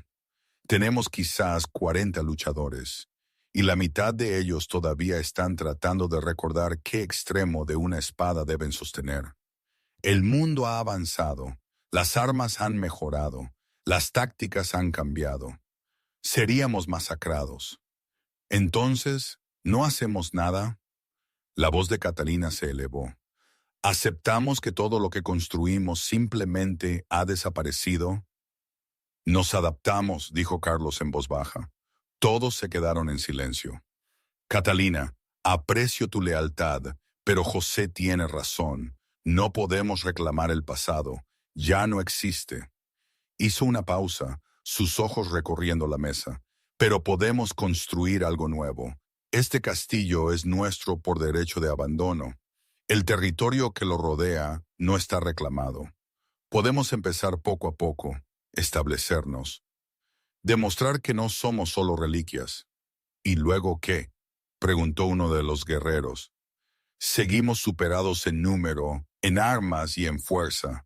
«Tenemos quizás 40 luchadores, y la mitad de ellos todavía están tratando de recordar qué extremo de una espada deben sostener. El mundo ha avanzado, las armas han mejorado, las tácticas han cambiado. Seríamos masacrados. Entonces, ¿no hacemos nada?». La voz de Catalina se elevó. «¿Aceptamos que todo lo que construimos simplemente ha desaparecido?». «Nos adaptamos», dijo Carlos en voz baja. Todos se quedaron en silencio. «Catalina, aprecio tu lealtad, pero José tiene razón. No podemos reclamar el pasado. Ya no existe». Hizo una pausa, sus ojos recorriendo la mesa. «Pero podemos construir algo nuevo. Este castillo es nuestro por derecho de abandono. El territorio que lo rodea no está reclamado. Podemos empezar poco a poco, establecernos. Demostrar que no somos solo reliquias». «¿Y luego qué?». preguntó uno de los guerreros. Seguimos superados en número, en armas y en fuerza.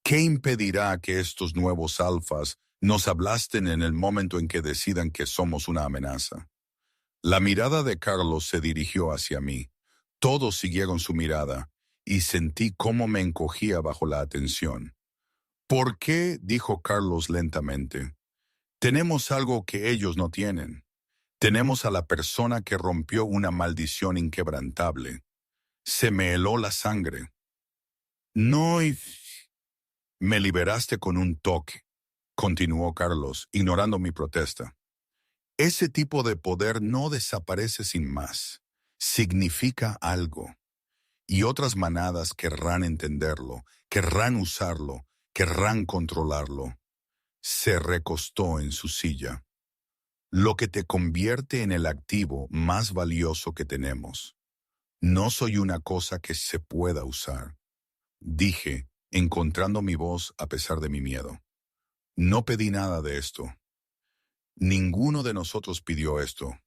¿Qué impedirá que estos nuevos alfas nos aplasten en el momento en que decidan que somos una amenaza? La mirada de Carlos se dirigió hacia mí. Todos siguieron su mirada, y sentí cómo me encogía bajo la atención. ¿Por qué? Dijo Carlos lentamente. Tenemos algo que ellos no tienen. Tenemos a la persona que rompió una maldición inquebrantable. Se me heló la sangre. No, y me liberaste con un toque, continuó Carlos, ignorando mi protesta. Ese tipo de poder no desaparece sin más. Significa algo. Y otras manadas querrán entenderlo, querrán usarlo, querrán controlarlo. Se recostó en su silla. Lo que te convierte en el activo más valioso que tenemos. No soy una cosa que se pueda usar, dije, encontrando mi voz a pesar de mi miedo. No pedí nada de esto. Ninguno de nosotros pidió esto,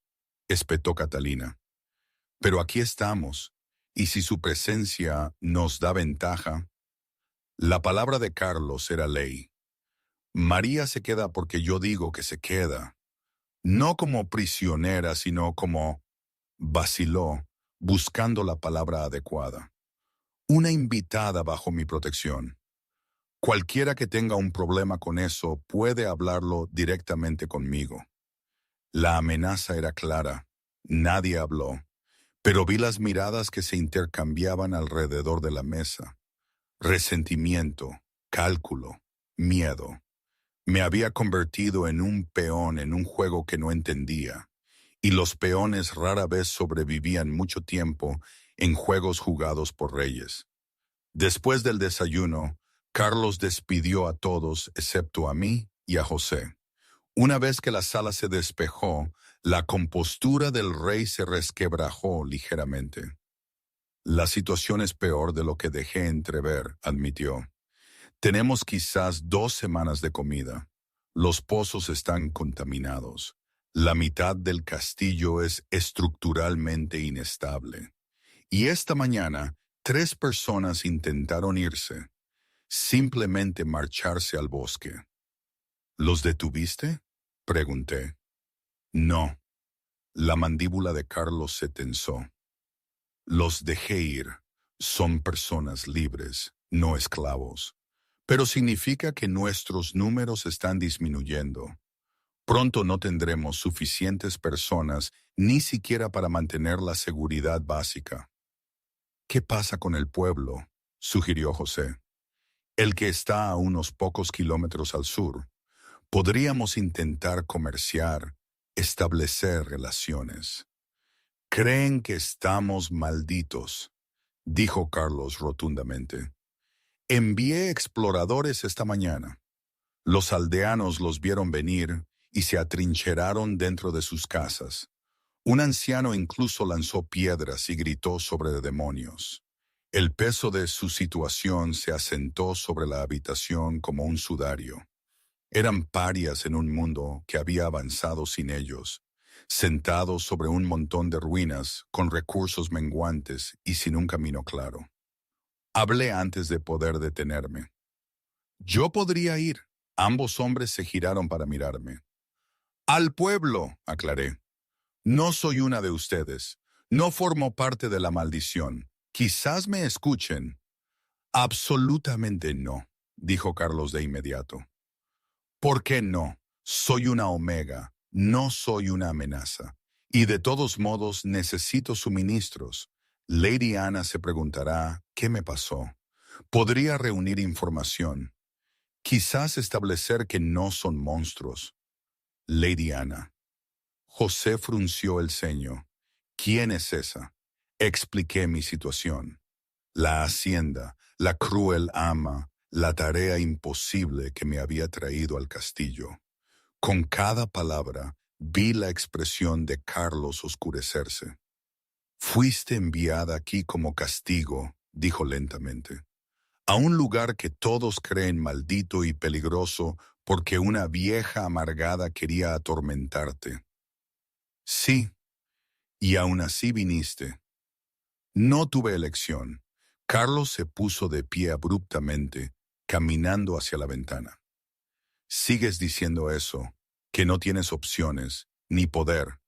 espetó Catalina. Pero aquí estamos, y si su presencia nos da ventaja. La palabra de Carlos era ley. María se queda porque yo digo que se queda. No como prisionera, sino como vaciló, buscando la palabra adecuada. Una invitada bajo mi protección. Cualquiera que tenga un problema con eso puede hablarlo directamente conmigo. La amenaza era clara. Nadie habló, pero vi las miradas que se intercambiaban alrededor de la mesa. Resentimiento, cálculo, miedo. Me había convertido en un peón en un juego que no entendía, y los peones rara vez sobrevivían mucho tiempo en juegos jugados por reyes. Después del desayuno, Carlos despidió a todos excepto a mí y a José. Una vez que la sala se despejó, la compostura del rey se resquebrajó ligeramente. La situación es peor de lo que dejé entrever, admitió. Tenemos quizás 2 semanas de comida. Los pozos están contaminados. La mitad del castillo es estructuralmente inestable. Y esta mañana, 3 personas intentaron irse, simplemente marcharse al bosque. ¿Los detuviste? Pregunté. No. La mandíbula de Carlos se tensó. Los dejé ir. Son personas libres, no esclavos. Pero significa que nuestros números están disminuyendo. Pronto no tendremos suficientes personas ni siquiera para mantener la seguridad básica. ¿Qué pasa con el pueblo?, sugirió José. El que está a unos pocos kilómetros al sur. Podríamos intentar comerciar, establecer relaciones. Creen que estamos malditos, dijo Carlos rotundamente. Envié exploradores esta mañana. Los aldeanos los vieron venir y se atrincheraron dentro de sus casas. Un anciano incluso lanzó piedras y gritó sobre demonios. El peso de su situación se asentó sobre la habitación como un sudario. Eran parias en un mundo que había avanzado sin ellos, sentados sobre un montón de ruinas, con recursos menguantes y sin un camino claro. Hablé antes de poder detenerme. Yo podría ir. Ambos hombres se giraron para mirarme. Al pueblo, aclaré. No soy una de ustedes. No formo parte de la maldición. Quizás me escuchen. Absolutamente no, dijo Carlos de inmediato. ¿Por qué no? Soy una omega, no soy una amenaza. Y de todos modos necesito suministros. Lady Ana se preguntará, ¿qué me pasó? Podría reunir información. Quizás establecer que no son monstruos. Lady Ana. José frunció el ceño. ¿Quién es esa? Expliqué mi situación. La hacienda, la cruel ama, la tarea imposible que me había traído al castillo. Con cada palabra vi la expresión de Carlos oscurecerse. Fuiste enviada aquí como castigo, dijo lentamente, a un lugar que todos creen maldito y peligroso porque una vieja amargada quería atormentarte. Sí, Y aún así viniste. No tuve elección. Carlos se puso de pie abruptamente, caminando hacia la ventana. Sigues diciendo eso, que no tienes opciones, ni poder,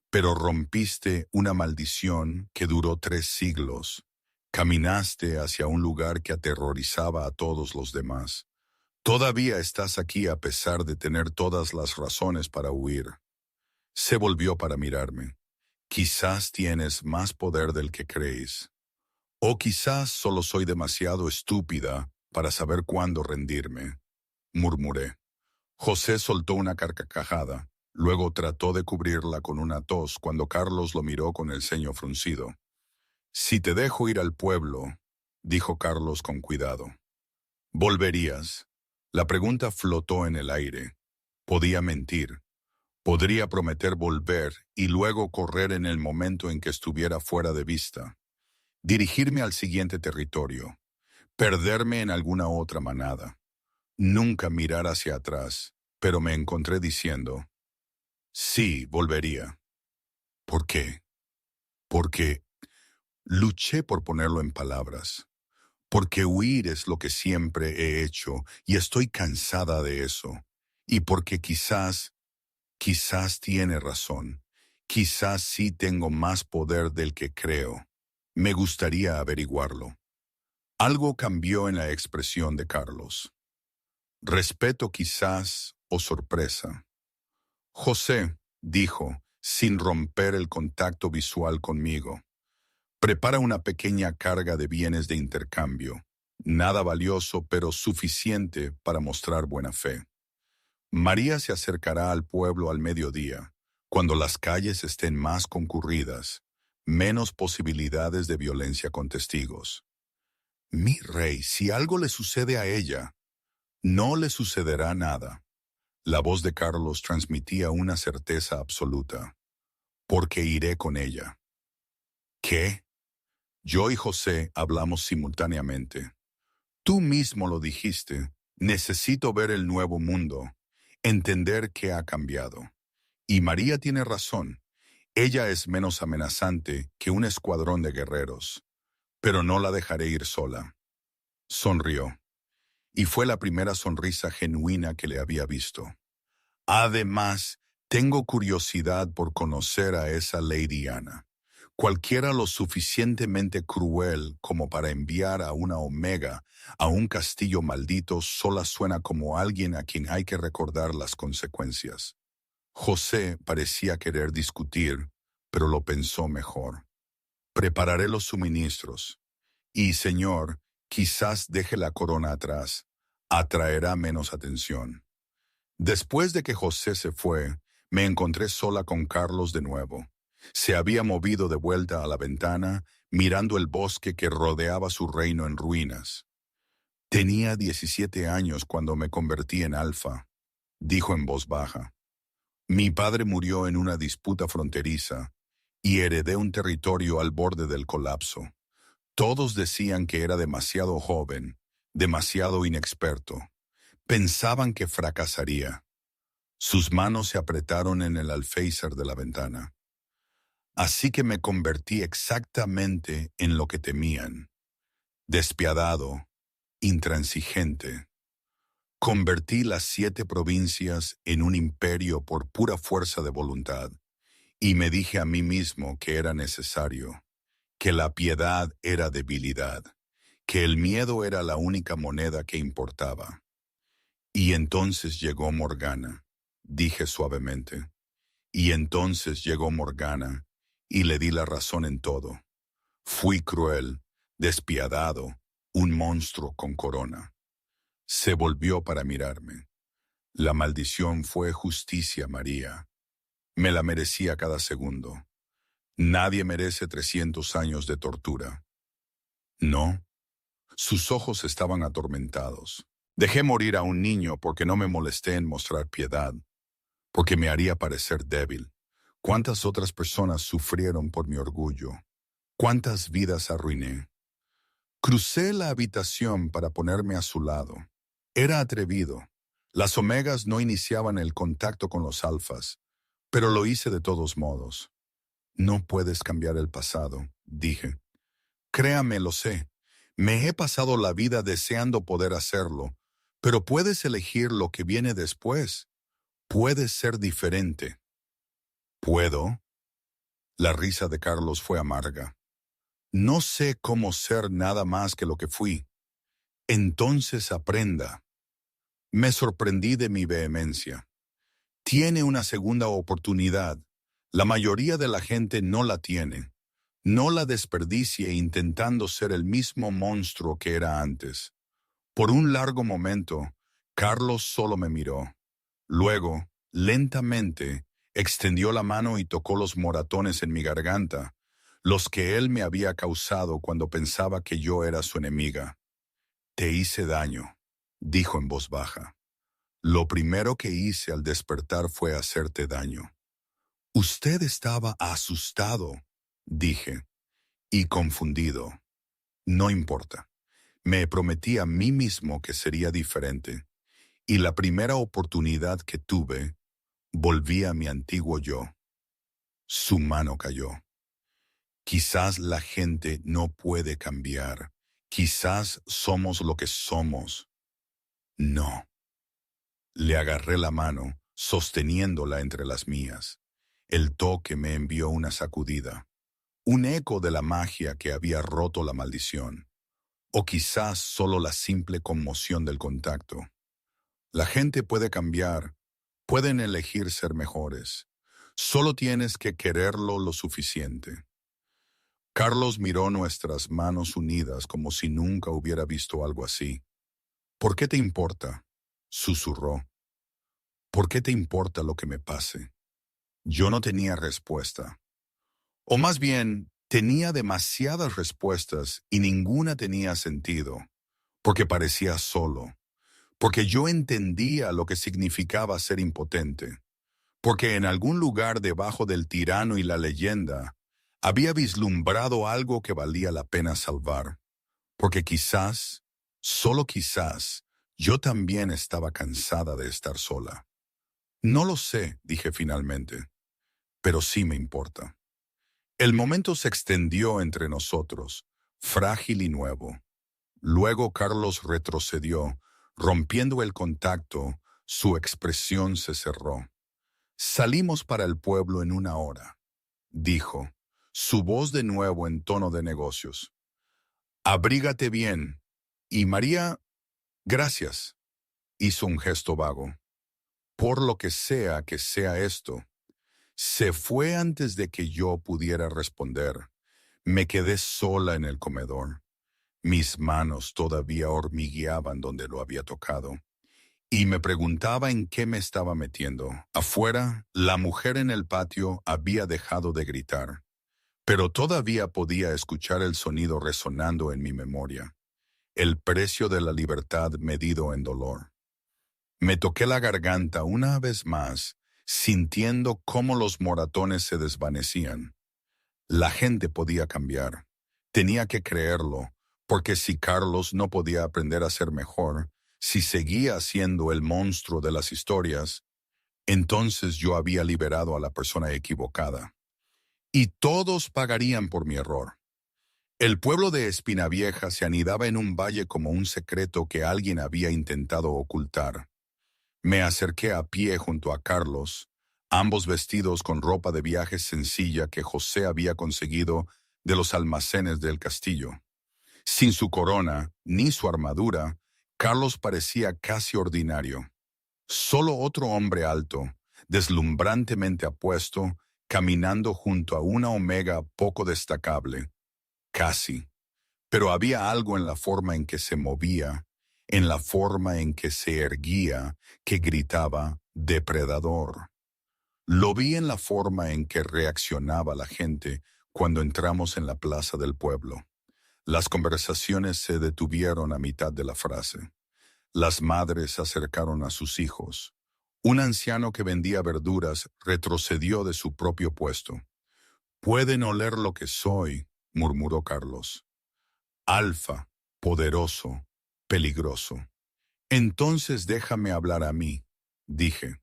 pero rompiste una maldición que duró 3 siglos. Caminaste hacia un lugar que aterrorizaba a todos los demás. Todavía estás aquí a pesar de tener todas las razones para huir. Se volvió para mirarme. Quizás tienes más poder del que crees. O quizás solo soy demasiado estúpida para saber cuándo rendirme, murmuré. José soltó una carcajada, luego trató de cubrirla con una tos cuando Carlos lo miró con el ceño fruncido. Si te dejo ir al pueblo, dijo Carlos con cuidado. ¿Volverías? La pregunta flotó en el aire. Podía mentir. Podría prometer volver y luego correr en el momento en que estuviera fuera de vista. Dirigirme al siguiente territorio. Perderme en alguna otra manada. Nunca mirar hacia atrás, pero me encontré diciendo, sí, volvería. ¿Por qué? Porque luché por ponerlo en palabras. Porque huir es lo que siempre he hecho y estoy cansada de eso. Y porque quizás tiene razón. Quizás sí tengo más poder del que creo. Me gustaría averiguarlo. Algo cambió en la expresión de Carlos. Respeto quizás o sorpresa. José, dijo, sin romper el contacto visual conmigo. Prepara una pequeña carga de bienes de intercambio. Nada valioso, pero suficiente para mostrar buena fe. María se acercará al pueblo al mediodía, cuando las calles estén más concurridas, menos posibilidades de violencia con testigos. Mi rey, si algo le sucede a ella, no le sucederá nada. La voz de Carlos transmitía una certeza absoluta. Porque iré con ella. ¿Qué? Yo y José hablamos simultáneamente. Tú mismo lo dijiste. Necesito ver el nuevo mundo, entender qué ha cambiado. Y María tiene razón. Ella es menos amenazante que un escuadrón de guerreros. Pero no la dejaré ir sola. Sonrió. Y fue la primera sonrisa genuina que le había visto. Además, tengo curiosidad por conocer a esa Lady Ana. Cualquiera lo suficientemente cruel como para enviar a una Omega a un castillo maldito sola suena como alguien a quien hay que recordar las consecuencias. José parecía querer discutir, pero lo pensó mejor. Prepararé los suministros. Y, señor, quizás deje la corona atrás. Atraerá menos atención. Después de que José se fue, me encontré sola con Carlos de nuevo. Se había movido de vuelta a la ventana, mirando el bosque que rodeaba su reino en ruinas. Tenía 17 años cuando me convertí en alfa, dijo en voz baja. Mi padre murió en una disputa fronteriza y heredé un territorio al borde del colapso. Todos decían que era demasiado joven, demasiado inexperto. Pensaban que fracasaría. Sus manos se apretaron en el alféizar de la ventana. Así que me convertí exactamente en lo que temían. Despiadado, intransigente. Convertí las 7 provincias en un imperio por pura fuerza de voluntad, y me dije a mí mismo que era necesario, que la piedad era debilidad, que el miedo era la única moneda que importaba. Y entonces llegó Morgana, dije suavemente. Y entonces llegó Morgana, y le di la razón en todo. Fui cruel, despiadado, un monstruo con corona. Se volvió para mirarme. La maldición fue justicia, María. Me la merecía cada segundo. Nadie merece 300 años de tortura. No. Sus ojos estaban atormentados. Dejé morir a un niño porque no me molesté en mostrar piedad, porque me haría parecer débil. ¿Cuántas otras personas sufrieron por mi orgullo? ¿Cuántas vidas arruiné? Crucé la habitación para ponerme a su lado. Era atrevido. Las omegas no iniciaban el contacto con los alfas, pero lo hice de todos modos. No puedes cambiar el pasado, dije. Créame, lo sé. Me he pasado la vida deseando poder hacerlo, pero puedes elegir lo que viene después. Puedes ser diferente. ¿Puedo? La risa de Carlos fue amarga. No sé cómo ser nada más que lo que fui. Entonces aprenda. Me sorprendí de mi vehemencia. Tiene una segunda oportunidad. La mayoría de la gente no la tiene. No la desperdicie intentando ser el mismo monstruo que era antes. Por un largo momento, Carlos solo me miró. Luego, lentamente, extendió la mano y tocó los moratones en mi garganta, los que él me había causado cuando pensaba que yo era su enemiga. Te hice daño, dijo en voz baja. Lo primero que hice al despertar fue hacerte daño. Usted estaba asustado, dije, y confundido. No importa. Me prometí a mí mismo que sería diferente, y la primera oportunidad que tuve, volví a mi antiguo yo. Su mano cayó. Quizás la gente no puede cambiar. Quizás somos lo que somos. No. Le agarré la mano, sosteniéndola entre las mías. El toque me envió una sacudida, un eco de la magia que había roto la maldición, o quizás solo la simple conmoción del contacto. La gente puede cambiar, pueden elegir ser mejores. Solo tienes que quererlo lo suficiente. Carlos miró nuestras manos unidas como si nunca hubiera visto algo así. ¿Por qué te importa?, susurró. ¿Por qué te importa lo que me pase? Yo no tenía respuesta. O más bien, tenía demasiadas respuestas y ninguna tenía sentido, porque parecía solo, porque yo entendía lo que significaba ser impotente, porque en algún lugar debajo del tirano y la leyenda había vislumbrado algo que valía la pena salvar, porque quizás, solo quizás, yo también estaba cansada de estar sola. No lo sé, dije finalmente, pero sí me importa. El momento se extendió entre nosotros, frágil y nuevo. Luego Carlos retrocedió, rompiendo el contacto, su expresión se cerró. Salimos para el pueblo en 1 hora, dijo, su voz de nuevo en tono de negocios. Abrígate bien. Y María, gracias, hizo un gesto vago. Por lo que sea esto. Se fue antes de que yo pudiera responder. Me quedé sola en el comedor. Mis manos todavía hormigueaban donde lo había tocado. Y me preguntaba en qué me estaba metiendo. Afuera, la mujer en el patio había dejado de gritar, pero todavía podía escuchar el sonido resonando en mi memoria. El precio de la libertad medido en dolor. Me toqué la garganta una vez más, sintiendo cómo los moratones se desvanecían. La gente podía cambiar. Tenía que creerlo, porque si Carlos no podía aprender a ser mejor, si seguía siendo el monstruo de las historias, entonces yo había liberado a la persona equivocada. Y todos pagarían por mi error. El pueblo de Espinavieja se anidaba en un valle como un secreto que alguien había intentado ocultar. Me acerqué a pie junto a Carlos, ambos vestidos con ropa de viaje sencilla que José había conseguido de los almacenes del castillo. Sin su corona ni su armadura, Carlos parecía casi ordinario. Solo otro hombre alto, deslumbrantemente apuesto, caminando junto a una omega poco destacable. Casi. Pero había algo en la forma en que se movía, en la forma en que se erguía, que gritaba «depredador». Lo vi en la forma en que reaccionaba la gente cuando entramos en la plaza del pueblo. Las conversaciones se detuvieron a mitad de la frase. Las madres acercaron a sus hijos. Un anciano que vendía verduras retrocedió de su propio puesto. «Pueden oler lo que soy», murmuró Carlos. «Alfa, poderoso, peligroso». «Entonces déjame hablar a mí», dije.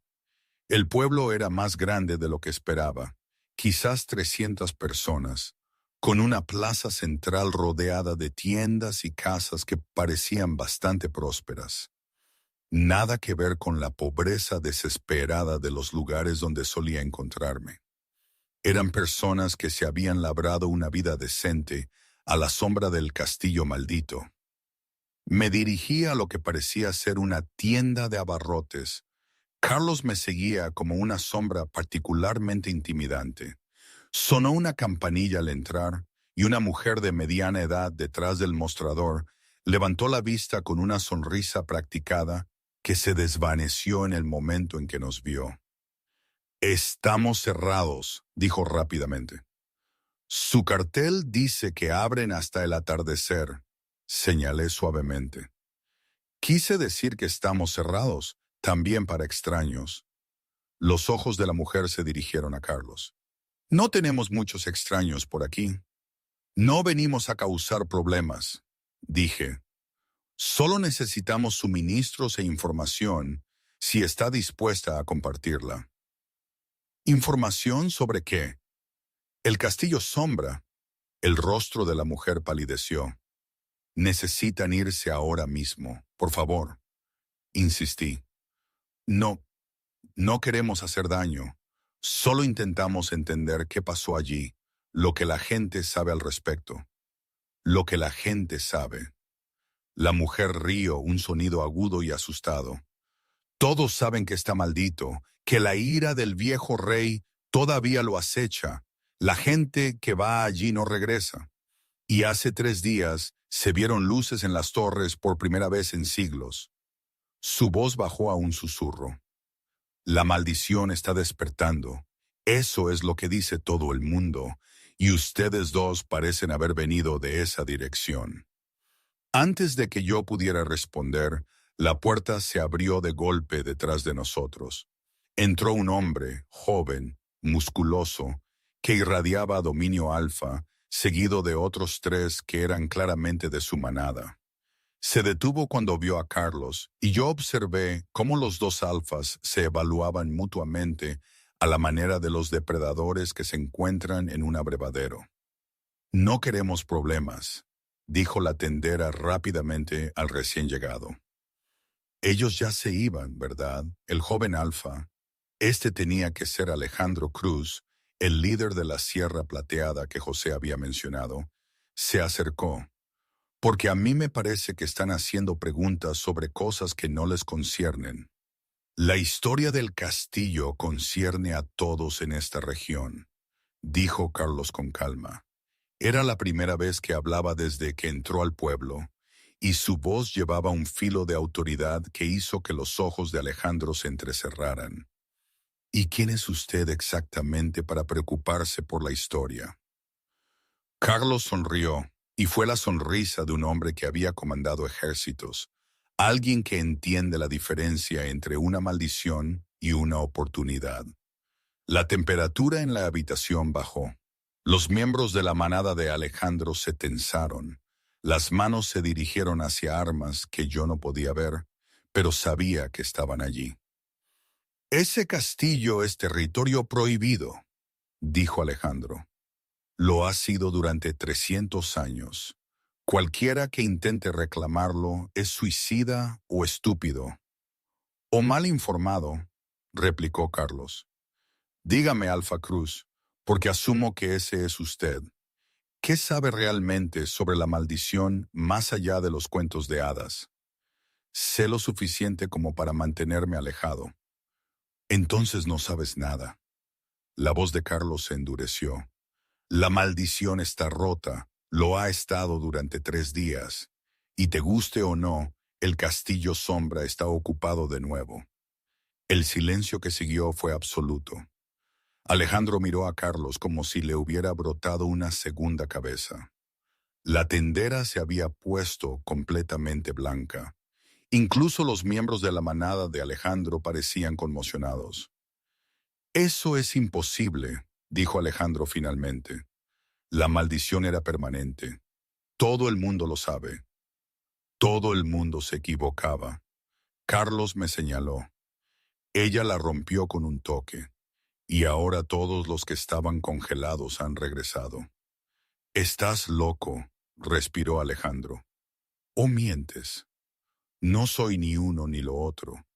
El pueblo era más grande de lo que esperaba, quizás 300 personas, con una plaza central rodeada de tiendas y casas que parecían bastante prósperas. Nada que ver con la pobreza desesperada de los lugares donde solía encontrarme. Eran personas que se habían labrado una vida decente a la sombra del castillo maldito. Me dirigí a lo que parecía ser una tienda de abarrotes. Carlos me seguía como una sombra particularmente intimidante. Sonó una campanilla al entrar y una mujer de mediana edad detrás del mostrador levantó la vista con una sonrisa practicada que se desvaneció en el momento en que nos vio. «Estamos cerrados», dijo rápidamente. «Su cartel dice que abren hasta el atardecer», señalé suavemente. Quise decir que estamos cerrados, también para extraños. Los ojos de la mujer se dirigieron a Carlos. «No tenemos muchos extraños por aquí. No venimos a causar problemas», dije. «Solo necesitamos suministros e información si está dispuesta a compartirla». «¿Información sobre qué?» «El castillo Sombra». El rostro de la mujer palideció. «Necesitan irse ahora mismo, por favor», insistí. «No, no queremos hacer daño. Solo intentamos entender qué pasó allí, lo que la gente sabe al respecto». «Lo que la gente sabe». La mujer rió un sonido agudo y asustado. «Todos saben que está maldito, que la ira del viejo rey todavía lo acecha. La gente que va allí no regresa. Y hace 3 días se vieron luces en las torres por primera vez en siglos». Su voz bajó a un susurro. «La maldición está despertando. Eso es lo que dice todo el mundo, y ustedes dos parecen haber venido de esa dirección». Antes de que yo pudiera responder, la puerta se abrió de golpe detrás de nosotros. Entró un hombre, joven, musculoso, que irradiaba dominio alfa, seguido de otros 3 que eran claramente de su manada. Se detuvo cuando vio a Carlos, y yo observé cómo los 2 alfas se evaluaban mutuamente a la manera de los depredadores que se encuentran en un abrevadero. «No queremos problemas», dijo la tendera rápidamente al recién llegado. «Ellos ya se iban, ¿verdad? El joven alfa». Este tenía que ser Alejandro Cruz, el líder de la Sierra Plateada que José había mencionado. Se acercó. «Porque a mí me parece que están haciendo preguntas sobre cosas que no les conciernen. La historia del castillo concierne a todos en esta región», dijo Carlos con calma. Era la primera vez que hablaba desde que entró al pueblo, y su voz llevaba un filo de autoridad que hizo que los ojos de Alejandro se entrecerraran. «¿Y quién es usted exactamente para preocuparse por la historia?» Carlos sonrió, y fue la sonrisa de un hombre que había comandado ejércitos, alguien que entiende la diferencia entre una maldición y una oportunidad. La temperatura en la habitación bajó. Los miembros de la manada de Alejandro se tensaron. Las manos se dirigieron hacia armas que yo no podía ver, pero sabía que estaban allí. «Ese castillo es territorio prohibido», dijo Alejandro. «Lo ha sido durante 300 años. Cualquiera que intente reclamarlo es suicida o estúpido». «O mal informado», replicó Carlos. «Dígame, Alfa Cruz, porque asumo que ese es usted. ¿Qué sabe realmente sobre la maldición más allá de los cuentos de hadas?» «Sé lo suficiente como para mantenerme alejado». «Entonces no sabes nada». La voz de Carlos se endureció. «La maldición está rota, lo ha estado durante 3 días, y te guste o no, el castillo Sombra está ocupado de nuevo». El silencio que siguió fue absoluto. Alejandro miró a Carlos como si le hubiera brotado una segunda cabeza. La tendera se había puesto completamente blanca. Incluso los miembros de la manada de Alejandro parecían conmocionados. «Eso es imposible», dijo Alejandro finalmente. «La maldición era permanente. Todo el mundo lo sabe». Todo el mundo se equivocaba. Carlos me señaló. «Ella la rompió con un toque. y ahora todos los que estaban congelados han regresado. «Estás loco», respiró Alejandro. «¿O mientes? No soy ni uno ni lo otro,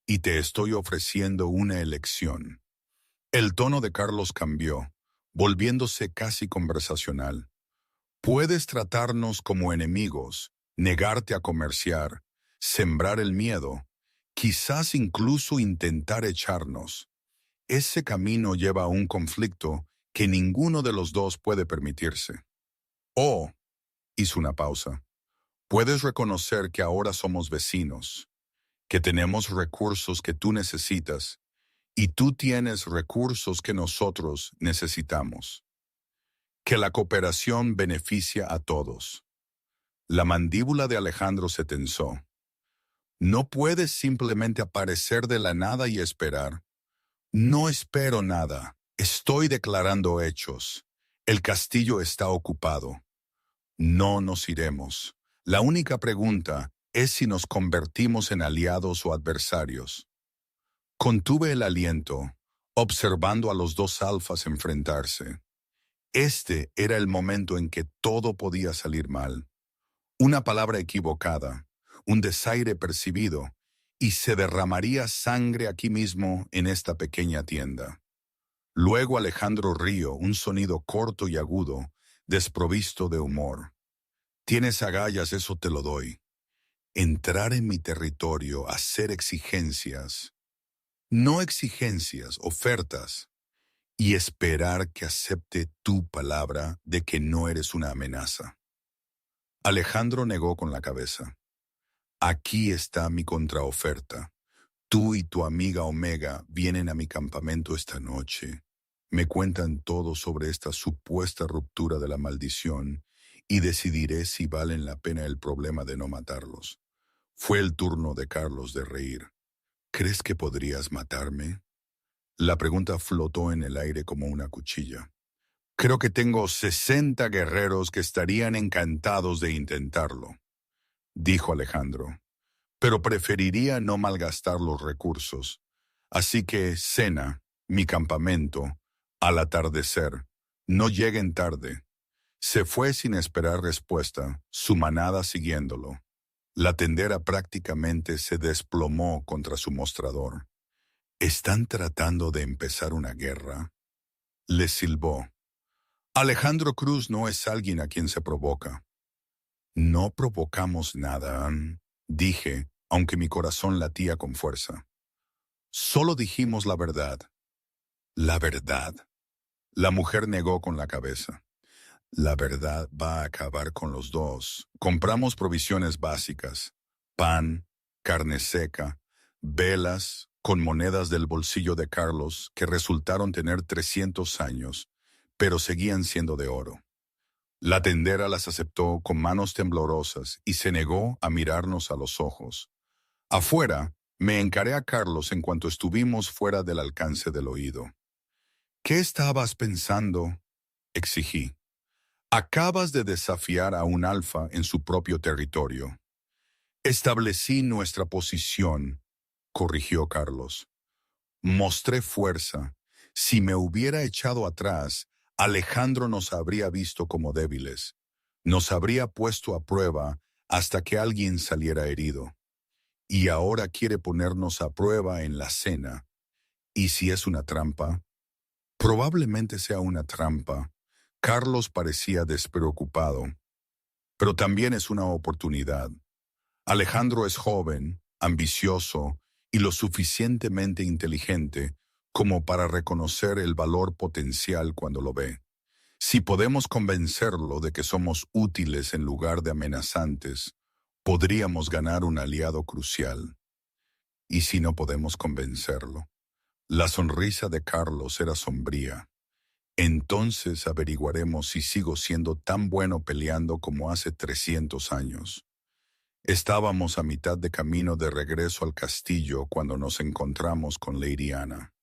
y te estoy ofreciendo una elección». El tono de Carlos cambió, volviéndose casi conversacional. «Puedes tratarnos como enemigos, negarte a comerciar, sembrar el miedo, quizás incluso intentar echarnos. Ese camino lleva a un conflicto que ninguno de los dos puede permitirse. O», hizo una pausa, «puedes reconocer que ahora somos vecinos, que tenemos recursos que tú necesitas y tú tienes recursos que nosotros necesitamos. Que la cooperación beneficia a todos». La mandíbula de Alejandro se tensó. «No puedes simplemente aparecer de la nada y esperar». «No espero nada. Estoy declarando hechos. El castillo está ocupado. No nos iremos. La única pregunta es si nos convertimos en aliados o adversarios». Contuve el aliento, observando a los dos alfas enfrentarse. Este era el momento en que todo podía salir mal. Una palabra equivocada, un desaire percibido, y se derramaría sangre aquí mismo en esta pequeña tienda. Luego Alejandro rió, un sonido corto y agudo, desprovisto de humor. «Tienes agallas, eso te lo doy. Entrar en mi territorio, hacer exigencias, no exigencias, ofertas, y esperar que acepte tu palabra de que no eres una amenaza». Alejandro negó con la cabeza. «Aquí está mi contraoferta. Tú y tu amiga Omega vienen a mi campamento esta noche. Me cuentan todo sobre esta supuesta ruptura de la maldición y decidiré si valen la pena el problema de no matarlos». Fue el turno de Carlos de reír. «¿Crees que podrías matarme?». La pregunta flotó en el aire como una cuchilla. «Creo que tengo 60 guerreros que estarían encantados de intentarlo», dijo Alejandro. «Pero preferiría no malgastar los recursos. Así que cena, mi campamento, al atardecer. No lleguen tarde». Se fue sin esperar respuesta, su manada siguiéndolo. La tendera prácticamente se desplomó contra su mostrador. «¿Están tratando de empezar una guerra?», le silbó. «Alejandro Cruz no es alguien a quien se provoca». «No provocamos nada», dije, aunque mi corazón latía con fuerza. «Solo dijimos la verdad». «¿La verdad?». La mujer negó con la cabeza. «La verdad va a acabar con los dos. Compramos provisiones básicas, pan, carne seca, velas, con monedas del bolsillo de Carlos que resultaron tener 300 años, pero seguían siendo de oro. La tendera las aceptó con manos temblorosas y se negó a mirarnos a los ojos. Afuera, me encaré a Carlos en cuanto estuvimos fuera del alcance del oído. «¿Qué estabas pensando?», exigí. «Acabas de desafiar a un alfa en su propio territorio». «Establecí nuestra posición», corrigió Carlos. «Mostré fuerza. Si me hubiera echado atrás, Alejandro nos habría visto como débiles. Nos habría puesto a prueba hasta que alguien saliera herido. Y ahora quiere ponernos a prueba en la cena. ¿Y si es una trampa?». «Probablemente sea una trampa». Carlos parecía despreocupado. «Pero también es una oportunidad. Alejandro es joven, ambicioso y lo suficientemente inteligente como para reconocer el valor potencial cuando lo ve. Si podemos convencerlo de que somos útiles en lugar de amenazantes, podríamos ganar un aliado crucial. ¿Y si no podemos convencerlo?». La sonrisa de Carlos era sombría. «Entonces averiguaremos si sigo siendo tan bueno peleando como hace 300 años». Estábamos a mitad de camino de regreso al castillo cuando nos encontramos con Lady Ana.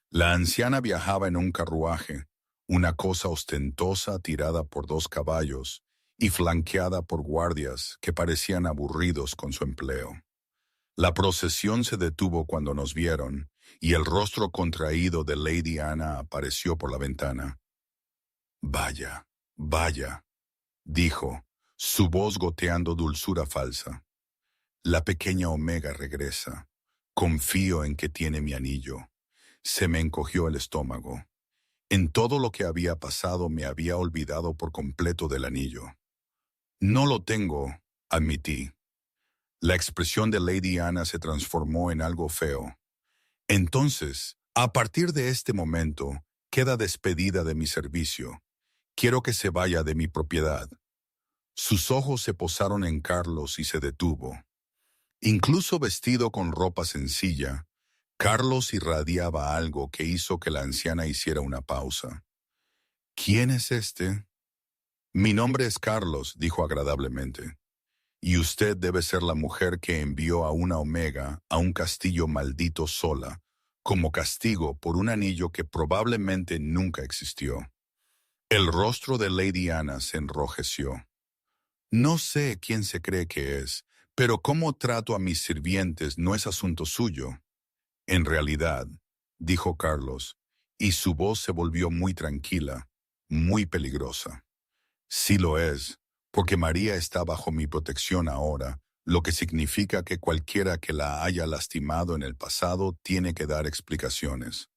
La anciana viajaba en un carruaje, una cosa ostentosa tirada por 2 caballos y flanqueada por guardias que parecían aburridos con su empleo. La procesión se detuvo cuando nos vieron y el rostro contraído de Lady Ana apareció por la ventana. Vaya, vaya, dijo, su voz goteando dulzura falsa. La pequeña Omega regresa. Confío en que tiene mi anillo. Se me encogió el estómago. En todo lo que había pasado me había olvidado por completo del anillo. No lo tengo, admití. La expresión de Lady Ana se transformó en algo feo. Entonces, a partir de este momento, queda despedida de mi servicio. Quiero que se vaya de mi propiedad. Sus ojos se posaron en Carlos y se detuvo. Incluso vestido con ropa sencilla, Carlos irradiaba algo que hizo que la anciana hiciera una pausa. ¿Quién es este? Mi nombre es Carlos, dijo agradablemente. Y usted debe ser la mujer que envió a una Omega a un castillo maldito sola, como castigo por un anillo que probablemente nunca existió. El rostro de Lady Ana se enrojeció. No sé quién se cree que es, pero cómo trato a mis sirvientes no es asunto suyo. En realidad, dijo Carlos, y su voz se volvió muy tranquila, muy peligrosa. Sí lo es, porque María está bajo mi protección ahora, lo que significa que cualquiera que la haya lastimado en el pasado tiene que dar explicaciones.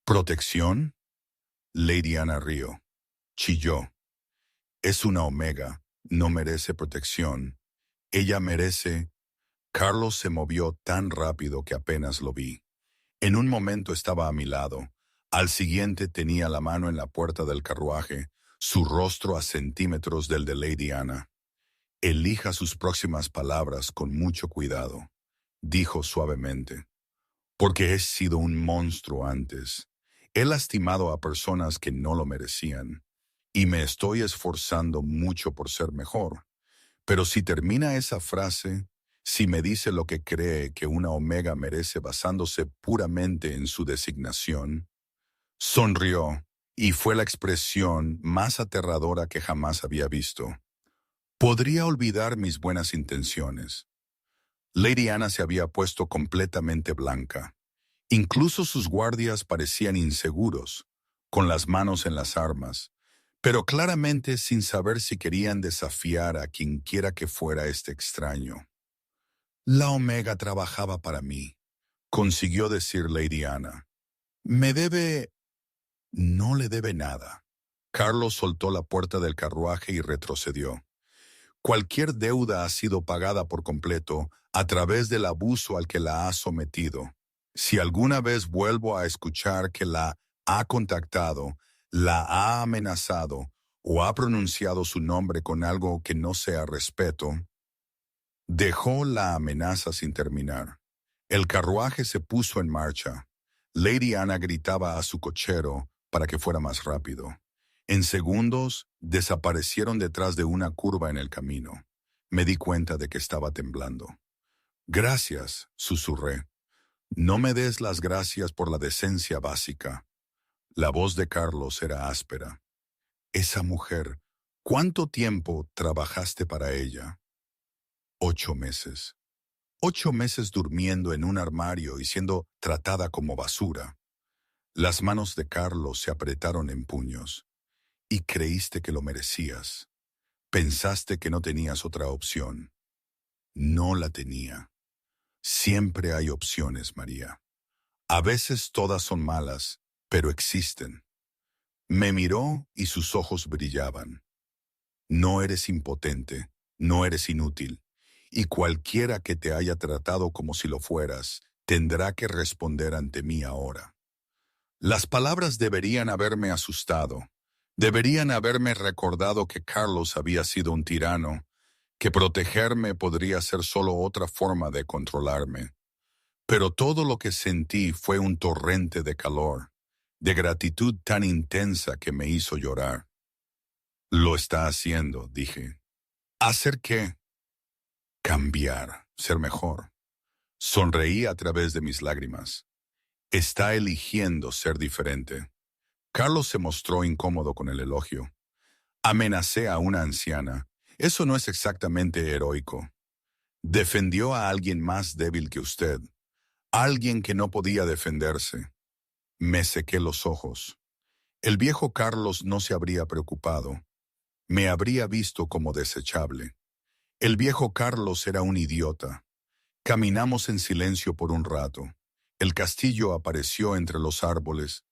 ¿Protección? Lady Ana rió. Chilló. Es una Omega, no merece protección. Ella merece... Carlos se movió tan rápido que apenas lo vi. En un momento estaba a mi lado. Al siguiente tenía la mano en la puerta del carruaje, su rostro a centímetros del de Lady Ana. Elija sus próximas palabras con mucho cuidado, dijo suavemente, porque he sido un monstruo antes. He lastimado a personas que no lo merecían, y me estoy esforzando mucho por ser mejor. Pero si termina esa frase, si me dice lo que cree que una Omega merece basándose puramente en su designación, sonrió, y fue la expresión más aterradora que jamás había visto. Podría olvidar mis buenas intenciones. Lady Ana se había puesto completamente blanca. Incluso sus guardias parecían inseguros, con las manos en las armas, pero claramente sin saber si querían desafiar a quienquiera que fuera este extraño. La Omega trabajaba para mí, consiguió decir Lady Ana. Me debe... No le debe nada. Carlos soltó la puerta del carruaje y retrocedió. Cualquier deuda ha sido pagada por completo a través del abuso al que la ha sometido. Si alguna vez vuelvo a escuchar que la ha contactado, la ha amenazado o ha pronunciado su nombre con algo que no sea respeto, dejó la amenaza sin terminar. El carruaje se puso en marcha. Lady Ana gritaba a su cochero para que fuera más rápido. En segundos, desaparecieron detrás de una curva en el camino. Me di cuenta de que estaba temblando. Gracias, susurré. No me des las gracias por la decencia básica. La voz de Carlos era áspera. Esa mujer, ¿cuánto tiempo trabajaste para ella? 8 meses. 8 meses durmiendo en un armario y siendo tratada como basura. Las manos de Carlos se apretaron en puños. Y creíste que lo merecías. Pensaste que no tenías otra opción. No la tenía. Siempre hay opciones, María. A veces todas son malas, pero existen. Me miró y sus ojos brillaban. No eres impotente, no eres inútil, y cualquiera que te haya tratado como si lo fueras, tendrá que responder ante mí ahora. Las palabras deberían haberme asustado. Deberían haberme recordado que Carlos había sido un tirano, que protegerme podría ser solo otra forma de controlarme. Pero todo lo que sentí fue un torrente de calor, de gratitud tan intensa que me hizo llorar. Lo está haciendo, dije. ¿Hacer qué? Cambiar, ser mejor. Sonreí a través de mis lágrimas. Está eligiendo ser diferente. Carlos se mostró incómodo con el elogio. Amenacé a una anciana. Eso no es exactamente heroico. Defendió a alguien más débil que usted. Alguien que no podía defenderse. Me sequé los ojos. El viejo Carlos no se habría preocupado. Me habría visto como desechable. El viejo Carlos era un idiota. Caminamos en silencio por un rato. El castillo apareció entre los árboles.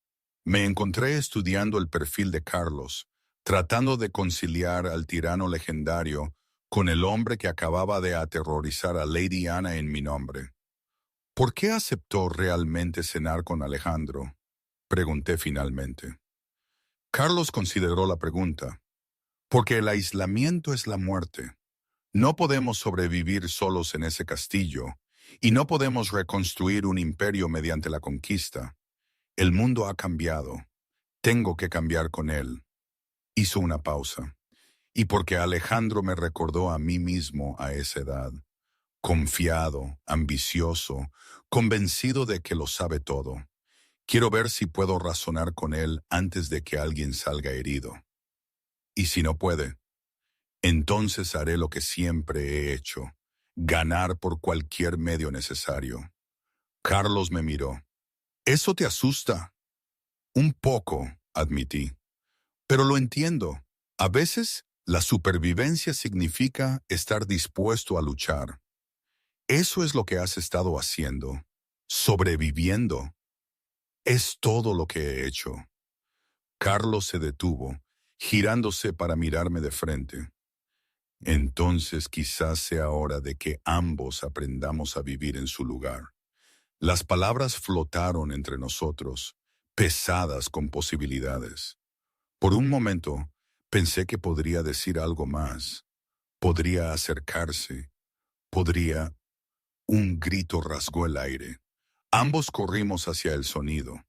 Me encontré estudiando el perfil de Carlos, tratando de conciliar al tirano legendario con el hombre que acababa de aterrorizar a Lady Ana en mi nombre. ¿Por qué aceptó realmente cenar con Alejandro? Pregunté finalmente. Carlos consideró la pregunta. Porque el aislamiento es la muerte. No podemos sobrevivir solos en ese castillo, y no podemos reconstruir un imperio mediante la conquista. El mundo ha cambiado. Tengo que cambiar con él. Hizo una pausa. Y porque Alejandro me recordó a mí mismo a esa edad, confiado, ambicioso, convencido de que lo sabe todo. Quiero ver si puedo razonar con él antes de que alguien salga herido. Y si no puede, entonces haré lo que siempre he hecho, ganar por cualquier medio necesario. Carlos me miró. ¿Eso te asusta? Un poco, admití. Pero lo entiendo. A veces, la supervivencia significa estar dispuesto a luchar. Eso es lo que has estado haciendo. Sobreviviendo. Es todo lo que he hecho. Carlos se detuvo, girándose para mirarme de frente. Entonces quizás sea hora de que ambos aprendamos a vivir en su lugar. Las palabras flotaron entre nosotros, pesadas con posibilidades. Por un momento, pensé que podría decir algo más. Podría acercarse. Podría... Un grito rasgó el aire. Ambos corrimos hacia el sonido,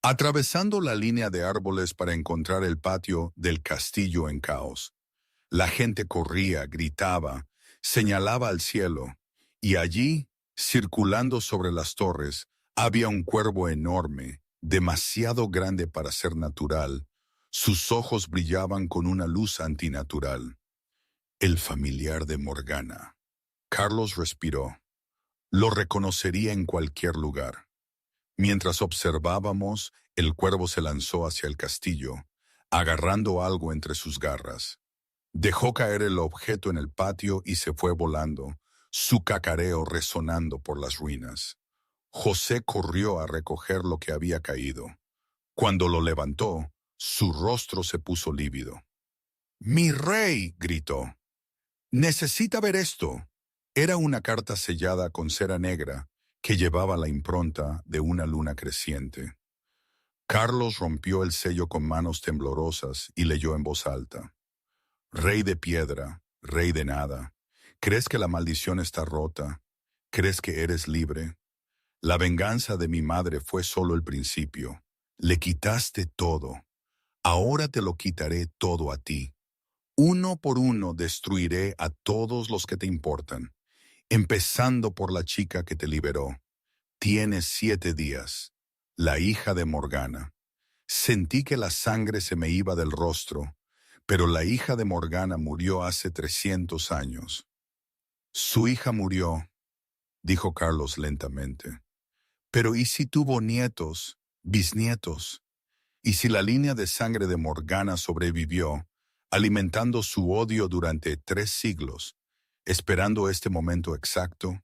atravesando la línea de árboles para encontrar el patio del castillo en caos. La gente corría, gritaba, señalaba al cielo, y allí, circulando sobre las torres, había un cuervo enorme, demasiado grande para ser natural. Sus ojos brillaban con una luz antinatural. El familiar de Morgana. Carlos respiró. Lo reconocería en cualquier lugar. Mientras observábamos, el cuervo se lanzó hacia el castillo, agarrando algo entre sus garras. Dejó caer el objeto en el patio y se fue volando, su cacareo resonando por las ruinas. José corrió a recoger lo que había caído. Cuando lo levantó, su rostro se puso lívido. ¡Mi rey! Gritó. ¡Necesita ver esto! Era una carta sellada con cera negra que llevaba la impronta de una luna creciente. Carlos rompió el sello con manos temblorosas y leyó en voz alta. Rey de piedra, rey de nada, ¿crees que la maldición está rota? ¿Crees que eres libre? La venganza de mi madre fue solo el principio. Le quitaste todo. Ahora te lo quitaré todo a ti. Uno por uno destruiré a todos los que te importan, empezando por la chica que te liberó. Tienes 7 días. La hija de Morgana. Sentí que la sangre se me iba del rostro, pero la hija de Morgana murió hace 300 años. Su hija murió, dijo Carlos lentamente. Pero ¿y si tuvo nietos, bisnietos? ¿Y si la línea de sangre de Morgana sobrevivió, alimentando su odio durante 3 siglos, esperando este momento exacto?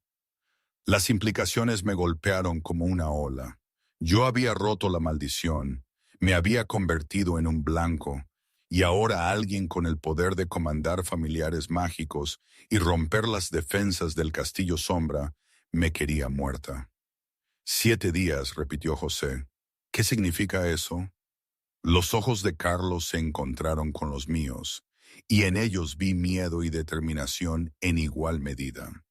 Las implicaciones me golpearon como una ola. Yo había roto la maldición, me había convertido en un blanco, y ahora alguien con el poder de comandar familiares mágicos y romper las defensas del Castillo Sombra me quería muerta. 7 días, repitió José. ¿Qué significa eso? Los ojos de Carlos se encontraron con los míos, y en ellos vi miedo y determinación en igual medida.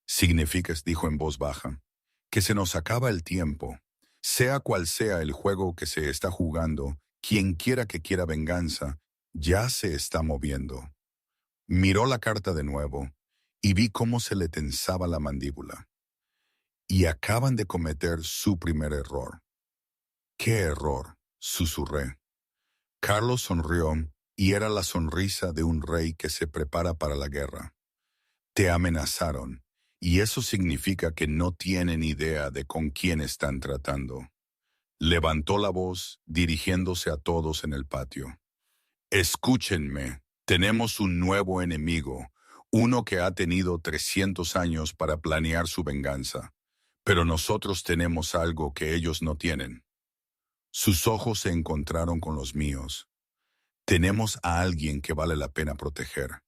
Significa, dijo en voz baja, que se nos acaba el tiempo. Sea cual sea el juego que se está jugando, quien quiera que quiera venganza, ya se está moviendo. Miró la carta de nuevo y vi cómo se le tensaba la mandíbula. Y acaban de cometer su primer error. ¿Qué error?, susurré. Carlos sonrió y era la sonrisa de un rey que se prepara para la guerra. Te amenazaron y eso significa que no tienen idea de con quién están tratando. Levantó la voz, dirigiéndose a todos en el patio. Escúchenme, tenemos un nuevo enemigo, uno que ha tenido 300 años para planear su venganza, pero nosotros tenemos algo que ellos no tienen. Sus ojos se encontraron con los míos. Tenemos a alguien que vale la pena proteger,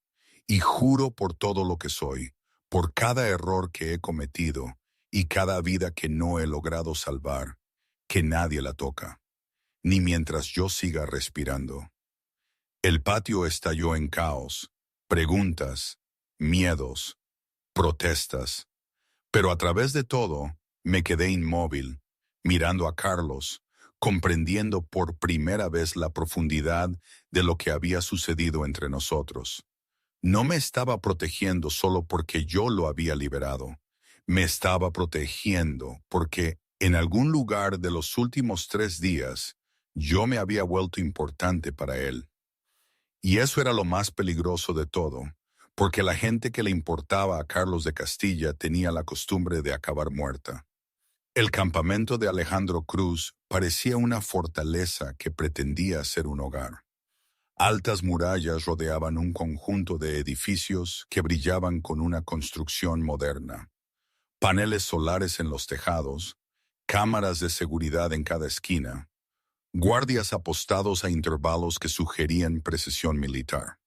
y juro por todo lo que soy, por cada error que he cometido y cada vida que no he logrado salvar, que nadie la toca, ni mientras yo siga respirando. El patio estalló en caos, preguntas, miedos, protestas, pero a través de todo me quedé inmóvil, mirando a Carlos, comprendiendo por primera vez la profundidad de lo que había sucedido entre nosotros. No me estaba protegiendo solo porque yo lo había liberado. Me estaba protegiendo porque en algún lugar de los últimos 3 días yo me había vuelto importante para él. Y eso era lo más peligroso de todo, porque la gente que le importaba a Carlos de Castilla tenía la costumbre de acabar muerta. El campamento de Alejandro Cruz parecía una fortaleza que pretendía ser un hogar. Altas murallas rodeaban un conjunto de edificios que brillaban con una construcción moderna. Paneles solares en los tejados, cámaras de seguridad en cada esquina, guardias apostados a intervalos que sugerían precisión militar.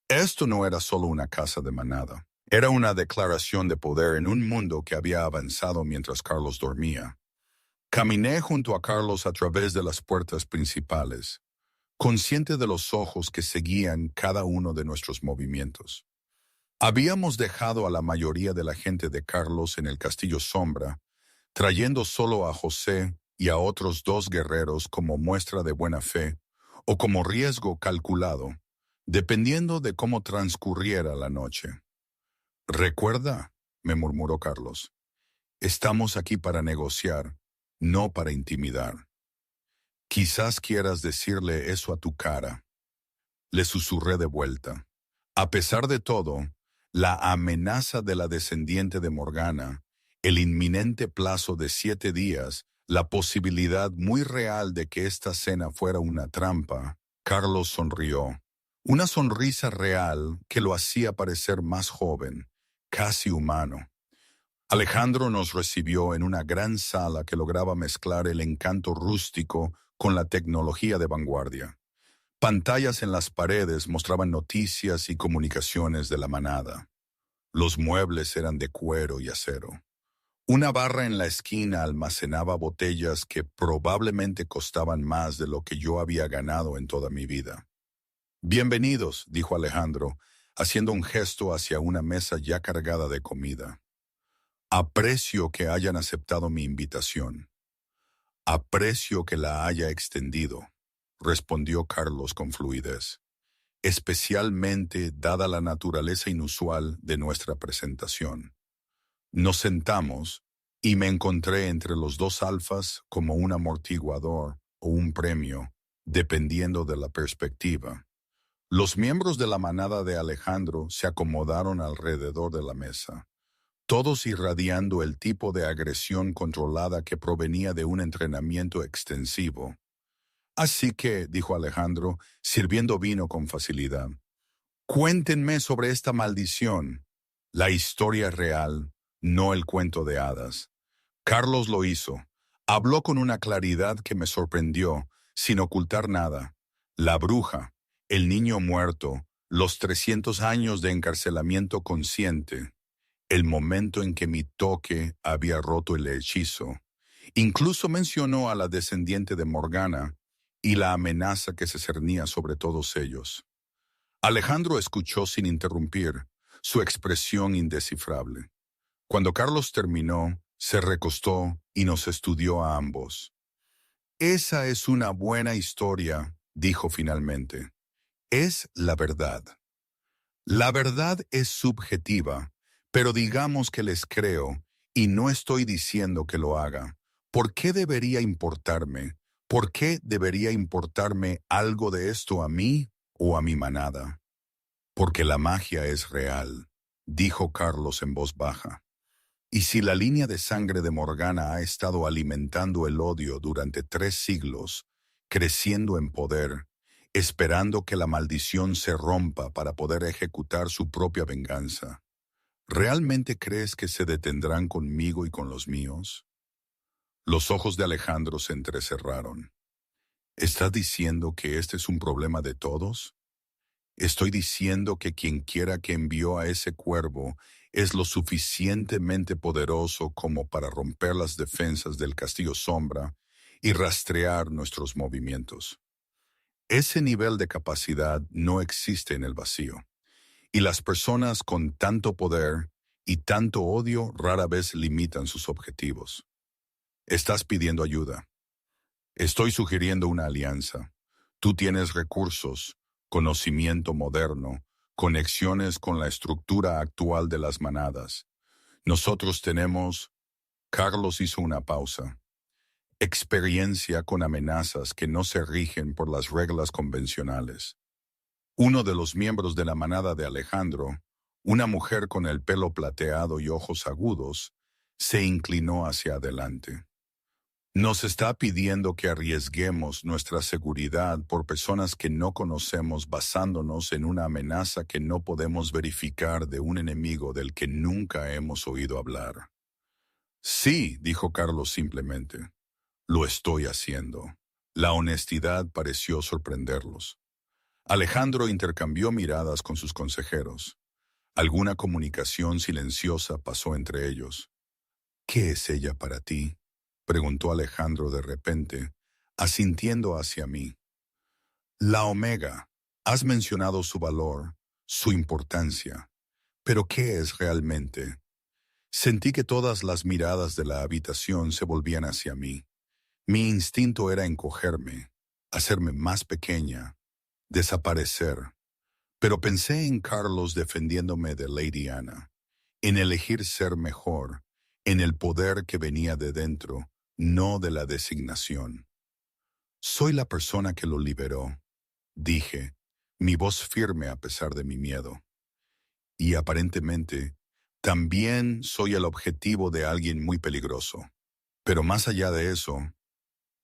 Esto no era solo una casa de manada. Era una declaración de poder en un mundo que había avanzado mientras Carlos dormía. Caminé junto a Carlos a través de las puertas principales, consciente de los ojos que seguían cada uno de nuestros movimientos. Habíamos dejado a la mayoría de la gente de Carlos en el Castillo Sombra, trayendo solo a José y a otros 2 guerreros como muestra de buena fe o como riesgo calculado, dependiendo de cómo transcurriera la noche. «Recuerda», me murmuró Carlos, «estamos aquí para negociar, no para intimidar. Quizás quieras decirle eso a tu cara». Le susurré de vuelta. A pesar de todo, la amenaza de la descendiente de Morgana, el inminente plazo de 7 días, la posibilidad muy real de que esta cena fuera una trampa, Carlos sonrió. Una sonrisa real que lo hacía parecer más joven, casi humano. Alejandro nos recibió en una gran sala que lograba mezclar el encanto rústico con la tecnología de vanguardia. Pantallas en las paredes mostraban noticias y comunicaciones de la manada. Los muebles eran de cuero y acero. Una barra en la esquina almacenaba botellas que probablemente costaban más de lo que yo había ganado en toda mi vida. «Bienvenidos», dijo Alejandro, haciendo un gesto hacia una mesa ya cargada de comida. «Aprecio que hayan aceptado mi invitación. Aprecio que la haya extendido», respondió Carlos con fluidez, «especialmente dada la naturaleza inusual de nuestra presentación». Nos sentamos y me encontré entre los 2 alfas como un amortiguador o un premio, dependiendo de la perspectiva. Los miembros de la manada de Alejandro se acomodaron alrededor de la mesa, todos irradiando el tipo de agresión controlada que provenía de un entrenamiento extensivo. «Así que», dijo Alejandro, sirviendo vino con facilidad, «cuéntenme sobre esta maldición, la historia real, no el cuento de hadas». Carlos lo hizo. Habló con una claridad que me sorprendió, sin ocultar nada. La bruja, el niño muerto, los 300 años de encarcelamiento consciente, el momento en que mi toque había roto el hechizo. Incluso mencionó a la descendiente de Morgana y la amenaza que se cernía sobre todos ellos. Alejandro escuchó sin interrumpir, su expresión indescifrable. Cuando Carlos terminó, se recostó y nos estudió a ambos. «Esa es una buena historia», dijo finalmente. «Es la verdad. La verdad es subjetiva, pero digamos que les creo, y no estoy diciendo que lo haga. ¿Por qué debería importarme? ¿Por qué debería importarme algo de esto a mí o a mi manada?» «Porque la magia es real», dijo Carlos en voz baja. Y si la línea de sangre de Morgana ha estado alimentando el odio durante 3 siglos, creciendo en poder, esperando que la maldición se rompa para poder ejecutar su propia venganza, ¿realmente crees que se detendrán conmigo y con los míos? Los ojos de Alejandro se entrecerraron. ¿Estás diciendo que este es un problema de todos? Estoy diciendo que quien quiera que envió a ese cuervo es lo suficientemente poderoso como para romper las defensas del Castillo Sombra y rastrear nuestros movimientos. Ese nivel de capacidad no existe en el vacío, y las personas con tanto poder y tanto odio rara vez limitan sus objetivos. Estás pidiendo ayuda. Estoy sugiriendo una alianza. Tú tienes recursos, conocimiento moderno, conexiones con la estructura actual de las manadas. Nosotros tenemos, Carlos hizo una pausa, experiencia con amenazas que no se rigen por las reglas convencionales. Uno de los miembros de la manada de Alejandro, una mujer con el pelo plateado y ojos agudos, se inclinó hacia adelante. Nos está pidiendo que arriesguemos nuestra seguridad por personas que no conocemos basándonos en una amenaza que no podemos verificar de un enemigo del que nunca hemos oído hablar. Sí, dijo Carlos simplemente. Lo estoy haciendo. La honestidad pareció sorprenderlos. Alejandro intercambió miradas con sus consejeros. Alguna comunicación silenciosa pasó entre ellos. ¿Qué es ella para ti?, preguntó Alejandro de repente, asintiendo hacia mí. La Omega. Has mencionado su valor, su importancia. ¿Pero qué es realmente? Sentí que todas las miradas de la habitación se volvían hacia mí. Mi instinto era encogerme, hacerme más pequeña, desaparecer. Pero pensé en Carlos defendiéndome de Lady Anna, en elegir ser mejor, en el poder que venía de dentro, no de la designación. Soy la persona que lo liberó, dije, mi voz firme a pesar de mi miedo. Y aparentemente, también soy el objetivo de alguien muy peligroso. Pero más allá de eso,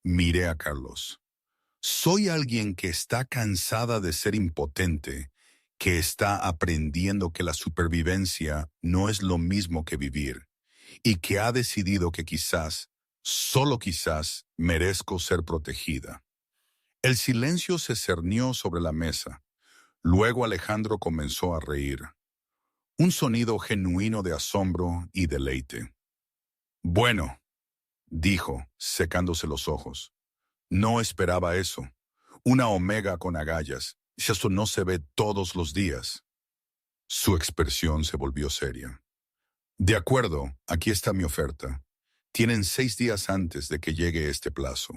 miré a Carlos. Soy alguien que está cansada de ser impotente, que está aprendiendo que la supervivencia no es lo mismo que vivir, y que ha decidido que quizás, solo quizás, merezco ser protegida. El silencio se cernió sobre la mesa. Luego Alejandro comenzó a reír. Un sonido genuino de asombro y deleite. Bueno, dijo, secándose los ojos. No esperaba eso. Una omega con agallas. Eso no se ve todos los días. Su expresión se volvió seria. De acuerdo, aquí está mi oferta. Tienen 6 días antes de que llegue este plazo.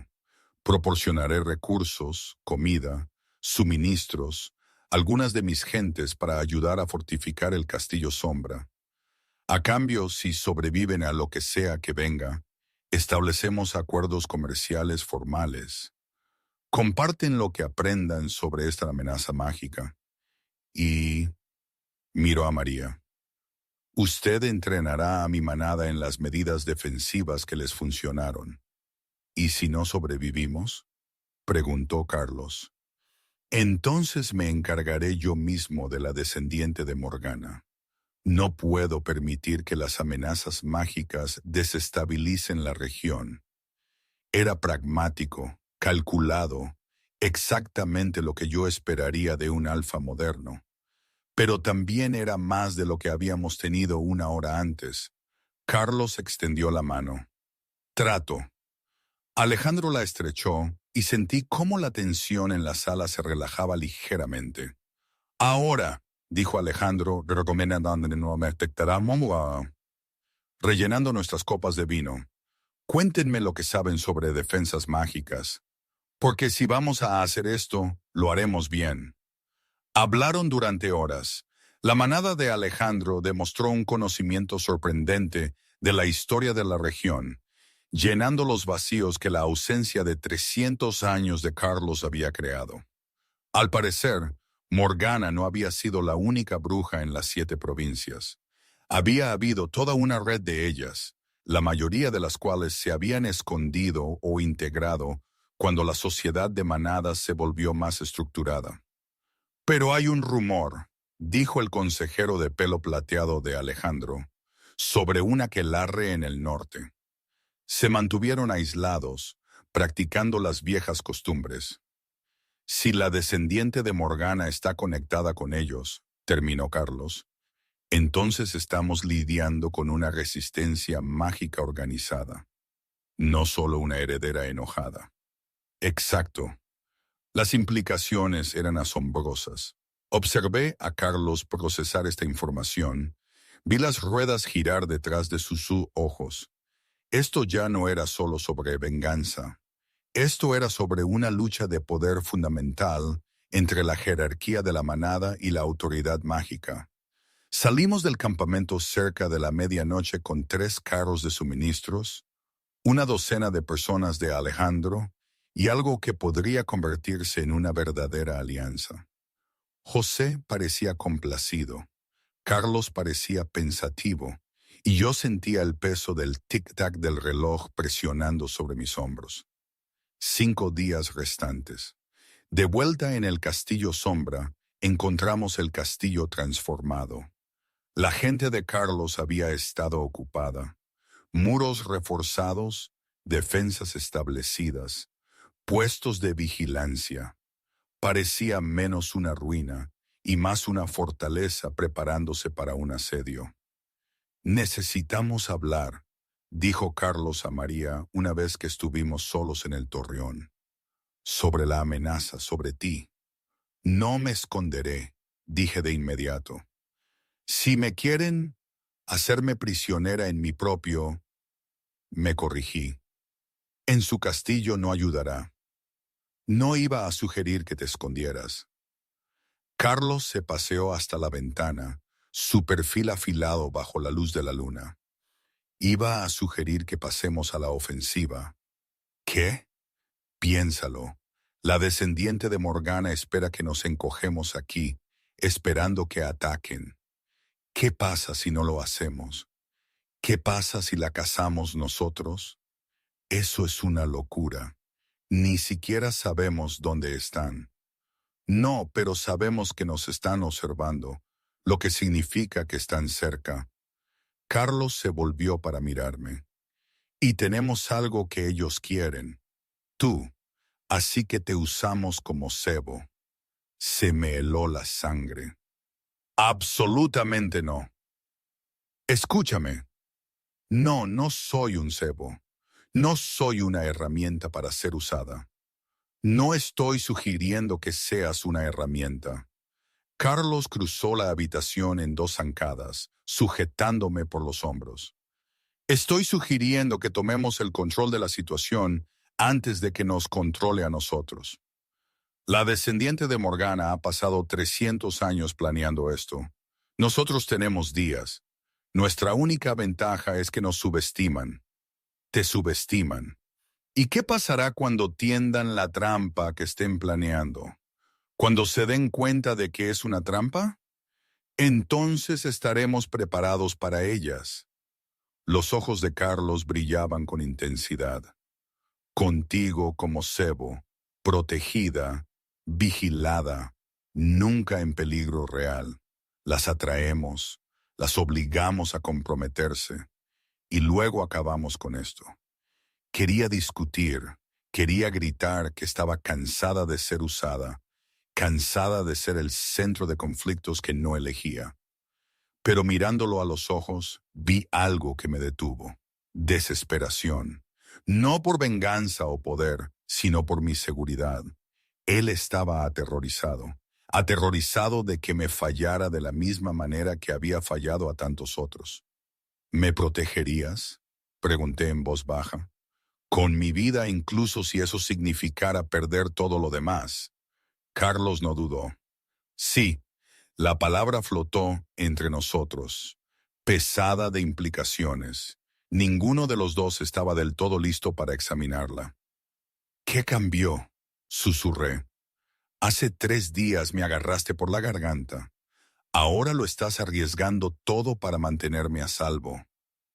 Proporcionaré recursos, comida, suministros, algunas de mis gentes para ayudar a fortificar el Castillo Sombra. A cambio, si sobreviven a lo que sea que venga, establecemos acuerdos comerciales formales. Comparten lo que aprendan sobre esta amenaza mágica. Y miro a María. Usted entrenará a mi manada en las medidas defensivas que les funcionaron. ¿Y si no sobrevivimos?, preguntó Carlos. Entonces me encargaré yo mismo de la descendiente de Morgana. No puedo permitir que las amenazas mágicas desestabilicen la región. Era pragmático, calculado, exactamente lo que yo esperaría de un alfa moderno. Pero también era más de lo que habíamos tenido una hora antes. Carlos extendió la mano. Trato. Alejandro la estrechó y sentí cómo la tensión en la sala se relajaba ligeramente. Ahora, dijo Alejandro, rellenando nuestras copas de vino. Cuéntenme lo que saben sobre defensas mágicas, porque si vamos a hacer esto, lo haremos bien. Hablaron durante horas. La manada de Alejandro demostró un conocimiento sorprendente de la historia de la región, llenando los vacíos que la ausencia de 300 años de Carlos había creado. Al parecer, Morgana no había sido la única bruja en las 7 provincias. Había habido toda una red de ellas, la mayoría de las cuales se habían escondido o integrado cuando la sociedad de manadas se volvió más estructurada. Pero hay un rumor, dijo el consejero de pelo plateado de Alejandro, sobre un aquelarre en el norte. Se mantuvieron aislados, practicando las viejas costumbres. Si la descendiente de Morgana está conectada con ellos, terminó Carlos, entonces estamos lidiando con una resistencia mágica organizada, no solo una heredera enojada. Exacto. Las implicaciones eran asombrosas. Observé a Carlos procesar esta información. Vi las ruedas girar detrás de sus ojos. Esto ya no era solo sobre venganza. Esto era sobre una lucha de poder fundamental entre la jerarquía de la manada y la autoridad mágica. Salimos del campamento cerca de la medianoche con 3 carros de suministros, una docena de personas de Alejandro y algo que podría convertirse en una verdadera alianza. José parecía complacido, Carlos parecía pensativo, y yo sentía el peso del tic-tac del reloj presionando sobre mis hombros. 5 días restantes. De vuelta en el Castillo Sombra, encontramos el castillo transformado. La gente de Carlos había estado ocupada. Muros reforzados, defensas establecidas, puestos de vigilancia. Parecía menos una ruina y más una fortaleza preparándose para un asedio. Necesitamos hablar, dijo Carlos a María una vez que estuvimos solos en el torreón. Sobre la amenaza sobre ti. No me esconderé, dije de inmediato. Si me quieren hacerme prisionera en mi propio... Me corrigí. En su castillo no ayudará. No iba a sugerir que te escondieras. Carlos se paseó hasta la ventana, su perfil afilado bajo la luz de la luna. Iba a sugerir que pasemos a la ofensiva. ¿Qué? Piénsalo. La descendiente de Morgana espera que nos encojemos aquí, esperando que ataquen. ¿Qué pasa si no lo hacemos? ¿Qué pasa si la cazamos nosotros? Eso es una locura. Ni siquiera sabemos dónde están. No, pero sabemos que nos están observando, lo que significa que están cerca. Carlos se volvió para mirarme. Y tenemos algo que ellos quieren. Tú. Así que te usamos como cebo. Se me heló la sangre. Absolutamente no. Escúchame. No, no soy un cebo. No soy una herramienta para ser usada. No estoy sugiriendo que seas una herramienta. Carlos cruzó la habitación en 2 zancadas, sujetándome por los hombros. Estoy sugiriendo que tomemos el control de la situación antes de que nos controle a nosotros. La descendiente de Morgana ha pasado 300 años planeando esto. Nosotros tenemos días. Nuestra única ventaja es que nos subestiman. Te subestiman. ¿Y qué pasará cuando tiendan la trampa que estén planeando? ¿Cuando se den cuenta de que es una trampa? Entonces estaremos preparados para ellas. Los ojos de Carlos brillaban con intensidad. Contigo como cebo, protegida, vigilada, nunca en peligro real. Las atraemos, las obligamos a comprometerse, y luego acabamos con esto. Quería discutir, quería gritar que estaba cansada de ser usada, cansada de ser el centro de conflictos que no elegía. Pero mirándolo a los ojos, vi algo que me detuvo. Desesperación. No por venganza o poder, sino por mi seguridad. Él estaba aterrorizado. Aterrorizado de que me fallara de la misma manera que había fallado a tantos otros. ¿Me protegerías?, pregunté en voz baja. Con mi vida, incluso si eso significara perder todo lo demás. Carlos no dudó. Sí, la palabra flotó entre nosotros, pesada de implicaciones. Ninguno de los dos estaba del todo listo para examinarla. ¿Qué cambió?, susurré. Hace 3 días me agarraste por la garganta. Ahora lo estás arriesgando todo para mantenerme a salvo.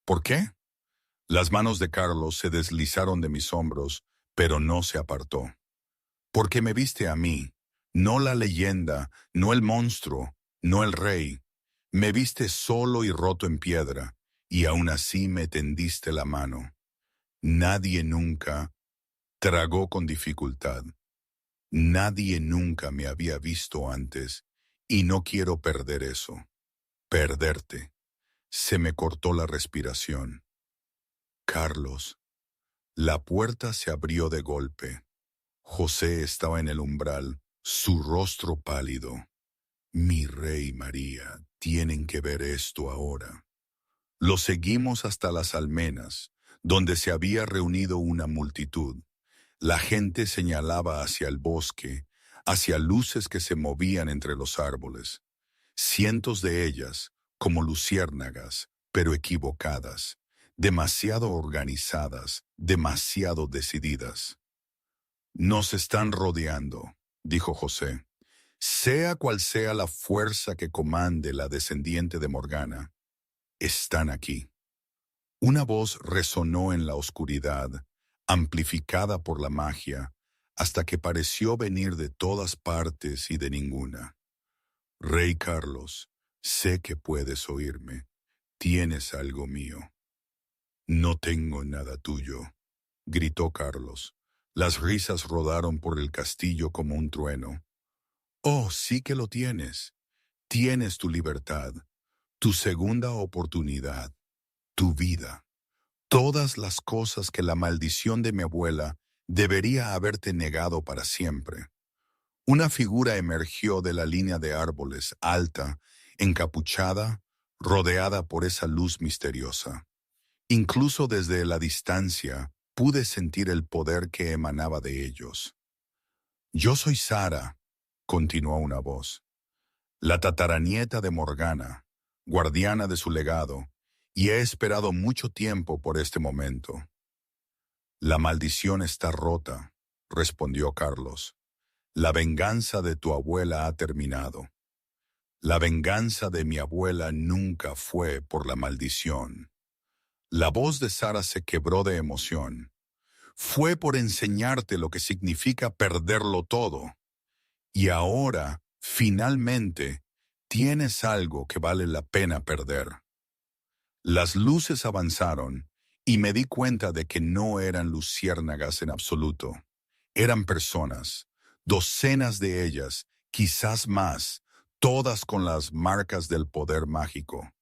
¿Por qué? Las manos de Carlos se deslizaron de mis hombros, pero no se apartó. Porque me viste a mí, no la leyenda, no el monstruo, no el rey. Me viste solo y roto en piedra, y aún así me tendiste la mano. Nadie nunca tragó con dificultad. Nadie nunca me había visto antes, y no quiero perder eso. Perderte. Se me cortó la respiración. Carlos. La puerta se abrió de golpe. José estaba en el umbral, su rostro pálido. Mi rey María, tienen que ver esto ahora. Lo seguimos hasta las almenas, donde se había reunido una multitud. La gente señalaba hacia el bosque, hacia luces que se movían entre los árboles. Cientos de ellas, como luciérnagas, pero equivocadas, demasiado organizadas, demasiado decididas. Nos están rodeando, dijo José. Sea cual sea la fuerza que comande la descendiente de Morgana, están aquí. Una voz resonó en la oscuridad, amplificada por la magia, hasta que pareció venir de todas partes y de ninguna. Rey Carlos, sé que puedes oírme. Tienes algo mío. No tengo nada tuyo, gritó Carlos. Las risas rodaron por el castillo como un trueno. Oh, sí que lo tienes. Tienes tu libertad, tu segunda oportunidad, tu vida. Todas las cosas que la maldición de mi abuela debería haberte negado para siempre. Una figura emergió de la línea de árboles, alta, encapuchada, rodeada por esa luz misteriosa. Incluso desde la distancia pude sentir el poder que emanaba de ellos. Yo soy Sara, continuó una voz, la tataranieta de Morgana, guardiana de su legado, y he esperado mucho tiempo por este momento. La maldición está rota, respondió Carlos. La venganza de tu abuela ha terminado. La venganza de mi abuela nunca fue por la maldición. La voz de Sara se quebró de emoción. Fue por enseñarte lo que significa perderlo todo. Y ahora, finalmente, tienes algo que vale la pena perder. Las luces avanzaron y me di cuenta de que no eran luciérnagas en absoluto. Eran personas, docenas de ellas, quizás más, todas con las marcas del poder mágico.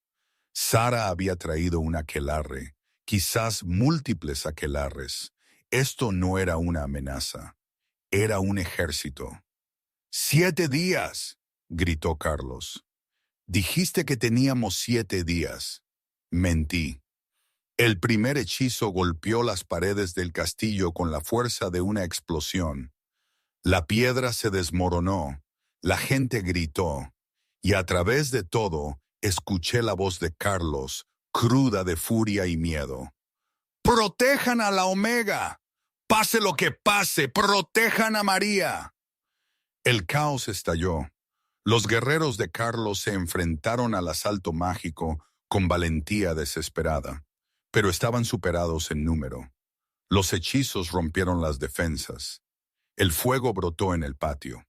Sara había traído un aquelarre, quizás múltiples aquelarres. Esto no era una amenaza, era un ejército. ¡7 días! Gritó Carlos. Dijiste que teníamos 7 días. Mentí. El primer hechizo golpeó las paredes del castillo con la fuerza de una explosión. La piedra se desmoronó, la gente gritó, y a través de todo escuché la voz de Carlos, cruda de furia y miedo. ¡Protejan a la Omega! ¡Pase lo que pase! ¡Protejan a María! El caos estalló. Los guerreros de Carlos se enfrentaron al asalto mágico con valentía desesperada, pero estaban superados en número. Los hechizos rompieron las defensas. El fuego brotó en el patio.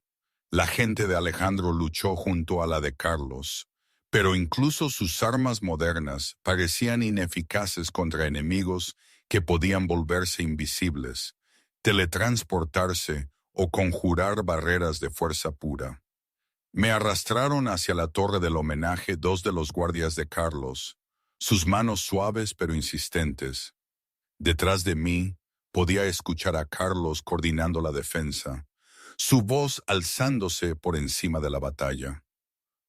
La gente de Alejandro luchó junto a la de Carlos, pero incluso sus armas modernas parecían ineficaces contra enemigos que podían volverse invisibles, teletransportarse o conjurar barreras de fuerza pura. Me arrastraron hacia la torre del homenaje 2 de los guardias de Carlos, sus manos suaves pero insistentes. Detrás de mí podía escuchar a Carlos coordinando la defensa, su voz alzándose por encima de la batalla.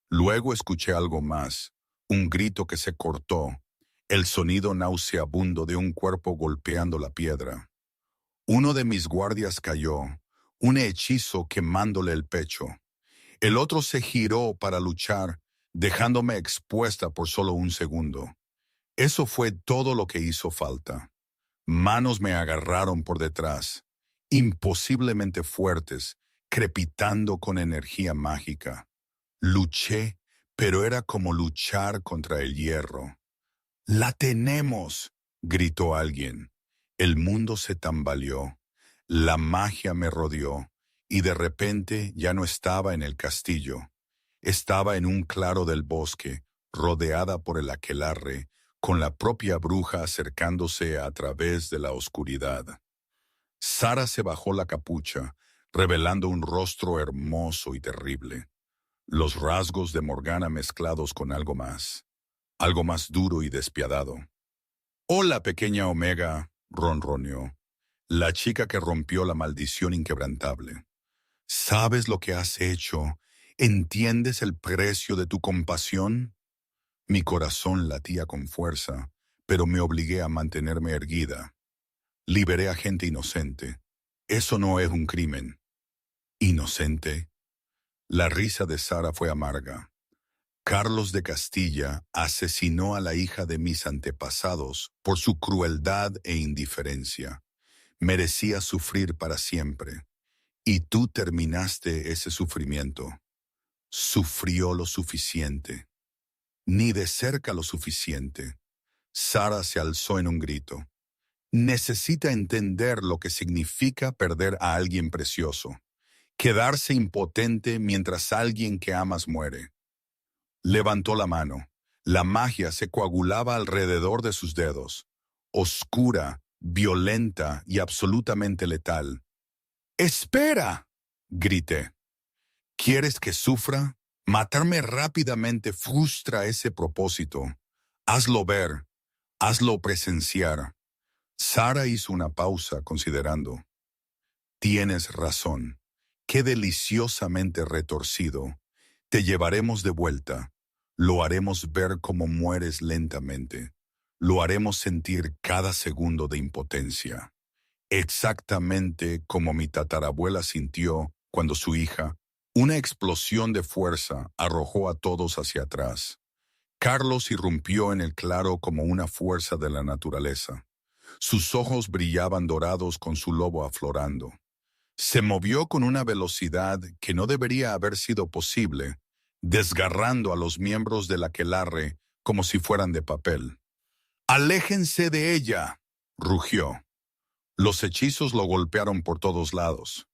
Luego escuché algo más, un grito que se cortó, el sonido nauseabundo de un cuerpo golpeando la piedra. Uno de mis guardias cayó, un hechizo quemándole el pecho. El otro se giró para luchar, dejándome expuesta por solo un segundo. Eso fue todo lo que hizo falta. Manos me agarraron por detrás, imposiblemente fuertes, crepitando con energía mágica. Luché, pero era como luchar contra el hierro. ¡La tenemos!, gritó alguien. El mundo se tambaleó. La magia me rodeó, y de repente ya no estaba en el castillo. Estaba en un claro del bosque, rodeada por el aquelarre, con la propia bruja acercándose a través de la oscuridad. Sara se bajó la capucha, revelando un rostro hermoso y terrible. Los rasgos de Morgana mezclados con algo más duro y despiadado. «Hola, pequeña Omega», ronroneó, la chica que rompió la maldición inquebrantable. «¿Sabes lo que has hecho? ¿Entiendes el precio de tu compasión?» Mi corazón latía con fuerza, pero me obligué a mantenerme erguida. Liberé a gente inocente. Eso no es un crimen. ¿Inocente? La risa de Sara fue amarga. Carlos de Castilla asesinó a la hija de mis antepasados por su crueldad e indiferencia. Merecía sufrir para siempre. Y tú terminaste ese sufrimiento. Sufrió lo suficiente. Ni de cerca lo suficiente. Sara se alzó en un grito. Necesita entender lo que significa perder a alguien precioso. Quedarse impotente mientras alguien que amas muere. Levantó la mano. La magia se coagulaba alrededor de sus dedos. Oscura, violenta y absolutamente letal. ¡Espera!, grité. ¿Quieres que sufra? Matarme rápidamente frustra ese propósito. Hazlo ver, hazlo presenciar. Sara hizo una pausa considerando. Tienes razón. Qué deliciosamente retorcido. Te llevaremos de vuelta. Lo haremos ver cómo mueres lentamente. Lo haremos sentir cada segundo de impotencia. Exactamente como mi tatarabuela sintió cuando su hija, una explosión de fuerza, arrojó a todos hacia atrás. Carlos irrumpió en el claro como una fuerza de la naturaleza. Sus ojos brillaban dorados con su lobo aflorando. Se movió con una velocidad que no debería haber sido posible, desgarrando a los miembros del aquelarre como si fueran de papel. «¡Aléjense de ella!», rugió. Los hechizos lo golpearon por todos lados.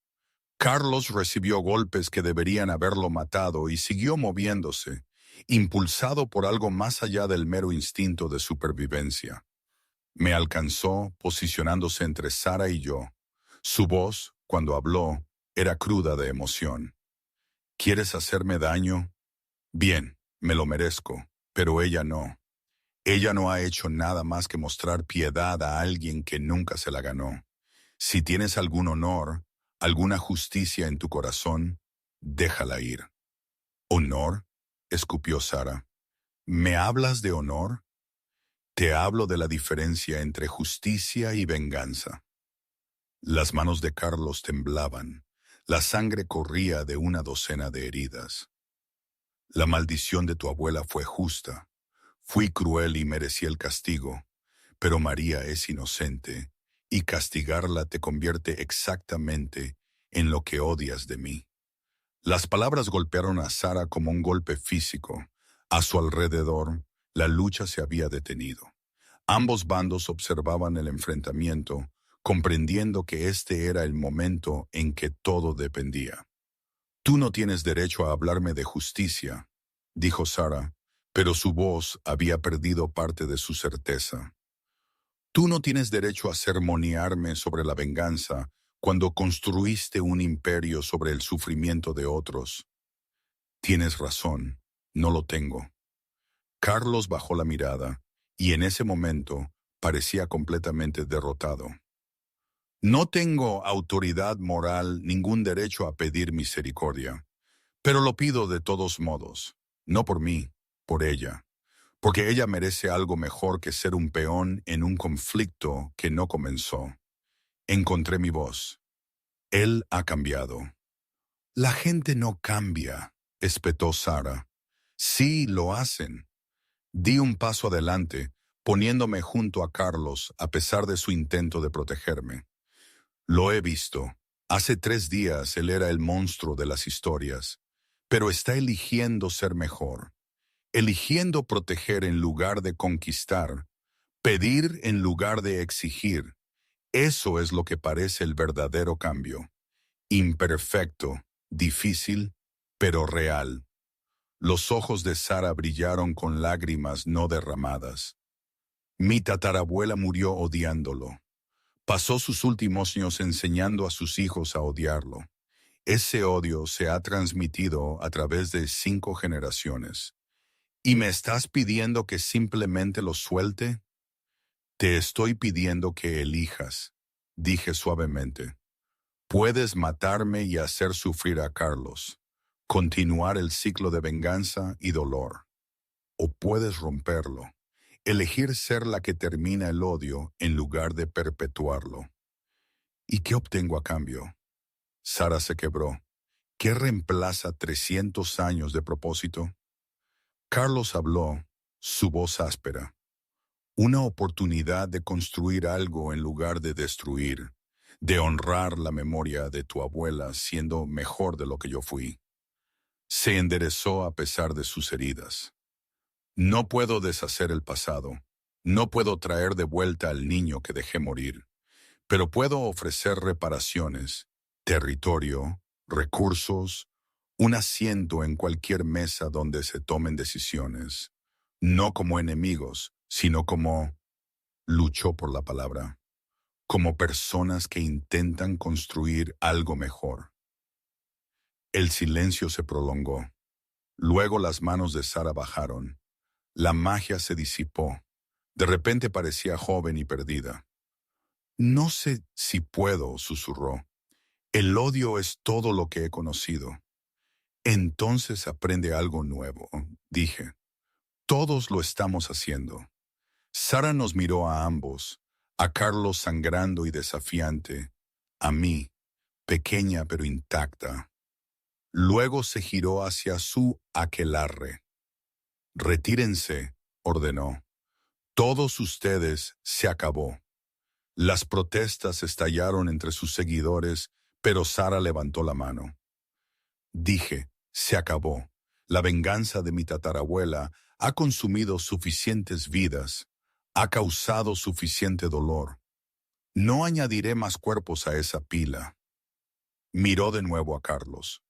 Carlos recibió golpes que deberían haberlo matado y siguió moviéndose, impulsado por algo más allá del mero instinto de supervivencia. Me alcanzó posicionándose entre Sara y yo. Su voz, cuando habló, era cruda de emoción. ¿Quieres hacerme daño? Bien, me lo merezco, pero ella no. Ella no ha hecho nada más que mostrar piedad a alguien que nunca se la ganó. Si tienes algún honor, alguna justicia en tu corazón, déjala ir. ¿Honor?, escupió Sara. ¿Me hablas de honor? Te hablo de la diferencia entre justicia y venganza. Las manos de Carlos temblaban. La sangre corría de una docena de heridas. La maldición de tu abuela fue justa. Fui cruel y merecí el castigo, pero María es inocente, y castigarla te convierte exactamente en lo que odias de mí. Las palabras golpearon a Sara como un golpe físico. A su alrededor, la lucha se había detenido. Ambos bandos observaban el enfrentamiento, comprendiendo que este era el momento en que todo dependía. «Tú no tienes derecho a hablarme de justicia», dijo Sara, pero su voz había perdido parte de su certeza. «Tú no tienes derecho a sermonearme sobre la venganza cuando construiste un imperio sobre el sufrimiento de otros». «Tienes razón, no lo tengo». Carlos bajó la mirada, y en ese momento parecía completamente derrotado. «No tengo autoridad moral, ningún derecho a pedir misericordia, pero lo pido de todos modos, no por mí, por ella, porque ella merece algo mejor que ser un peón en un conflicto que no comenzó». Encontré mi voz. «Él ha cambiado». «La gente no cambia», espetó Sara. «Sí, lo hacen». Di un paso adelante, poniéndome junto a Carlos a pesar de su intento de protegerme. «Lo he visto. Hace 3 días él era el monstruo de las historias, pero está eligiendo ser mejor. eligiendo proteger en lugar de conquistar, pedir en lugar de exigir. Eso es lo que parece el verdadero cambio. Imperfecto, difícil, pero real. Los ojos de Sara brillaron con lágrimas no derramadas. Mi tatarabuela murió odiándolo. Pasó sus últimos años enseñando a sus hijos a odiarlo. Ese odio se ha transmitido a través de 5 generaciones. ¿Y me estás pidiendo que simplemente lo suelte? Te estoy pidiendo que elijas, dije suavemente. Puedes matarme y hacer sufrir a Carlos, continuar el ciclo de venganza y dolor. O puedes romperlo, elegir ser la que termina el odio en lugar de perpetuarlo. ¿Y qué obtengo a cambio? Sara se quebró. ¿Qué reemplaza 300 años de propósito? Carlos habló, su voz áspera. Una oportunidad de construir algo en lugar de destruir, de honrar la memoria de tu abuela siendo mejor de lo que yo fui. Se enderezó a pesar de sus heridas. No puedo deshacer el pasado, no puedo traer de vuelta al niño que dejé morir, pero puedo ofrecer reparaciones, territorio, recursos, un asiento en cualquier mesa donde se tomen decisiones, no como enemigos, sino como, luchó por la palabra, como personas que intentan construir algo mejor. El silencio se prolongó. Luego las manos de Sara bajaron. La magia se disipó. De repente parecía joven y perdida. No sé si puedo, susurró. El odio es todo lo que he conocido. Entonces aprende algo nuevo, dije. Todos lo estamos haciendo. Sara nos miró a ambos, a Carlos sangrando y desafiante, a mí, pequeña pero intacta. Luego se giró hacia su aquelarre. Retírense, ordenó. Todos ustedes, se acabó. Las protestas estallaron entre sus seguidores, pero Sara levantó la mano. Dije, se acabó. La venganza de mi tatarabuela ha consumido suficientes vidas, ha causado suficiente dolor. No añadiré más cuerpos a esa pila. Miró de nuevo a Carlos.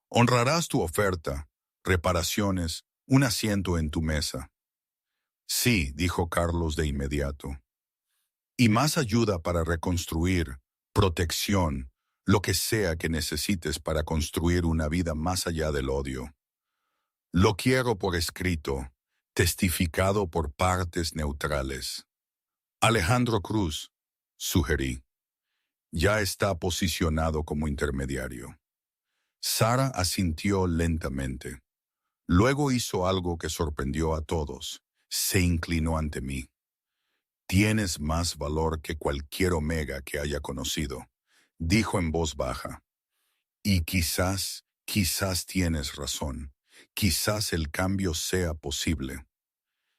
Honrarás tu oferta, reparaciones, un asiento en tu mesa. Sí, dijo Carlos de inmediato. Y más ayuda para reconstruir, protección, lo que sea que necesites para construir una vida más allá del odio. Lo quiero por escrito, testificado por partes neutrales. Alejandro Cruz, sugerí. Ya está posicionado como intermediario. Sara asintió lentamente. Luego hizo algo que sorprendió a todos. Se inclinó ante mí. Tienes más valor que cualquier omega que haya conocido, dijo en voz baja. Y quizás tienes razón. Quizás el cambio sea posible.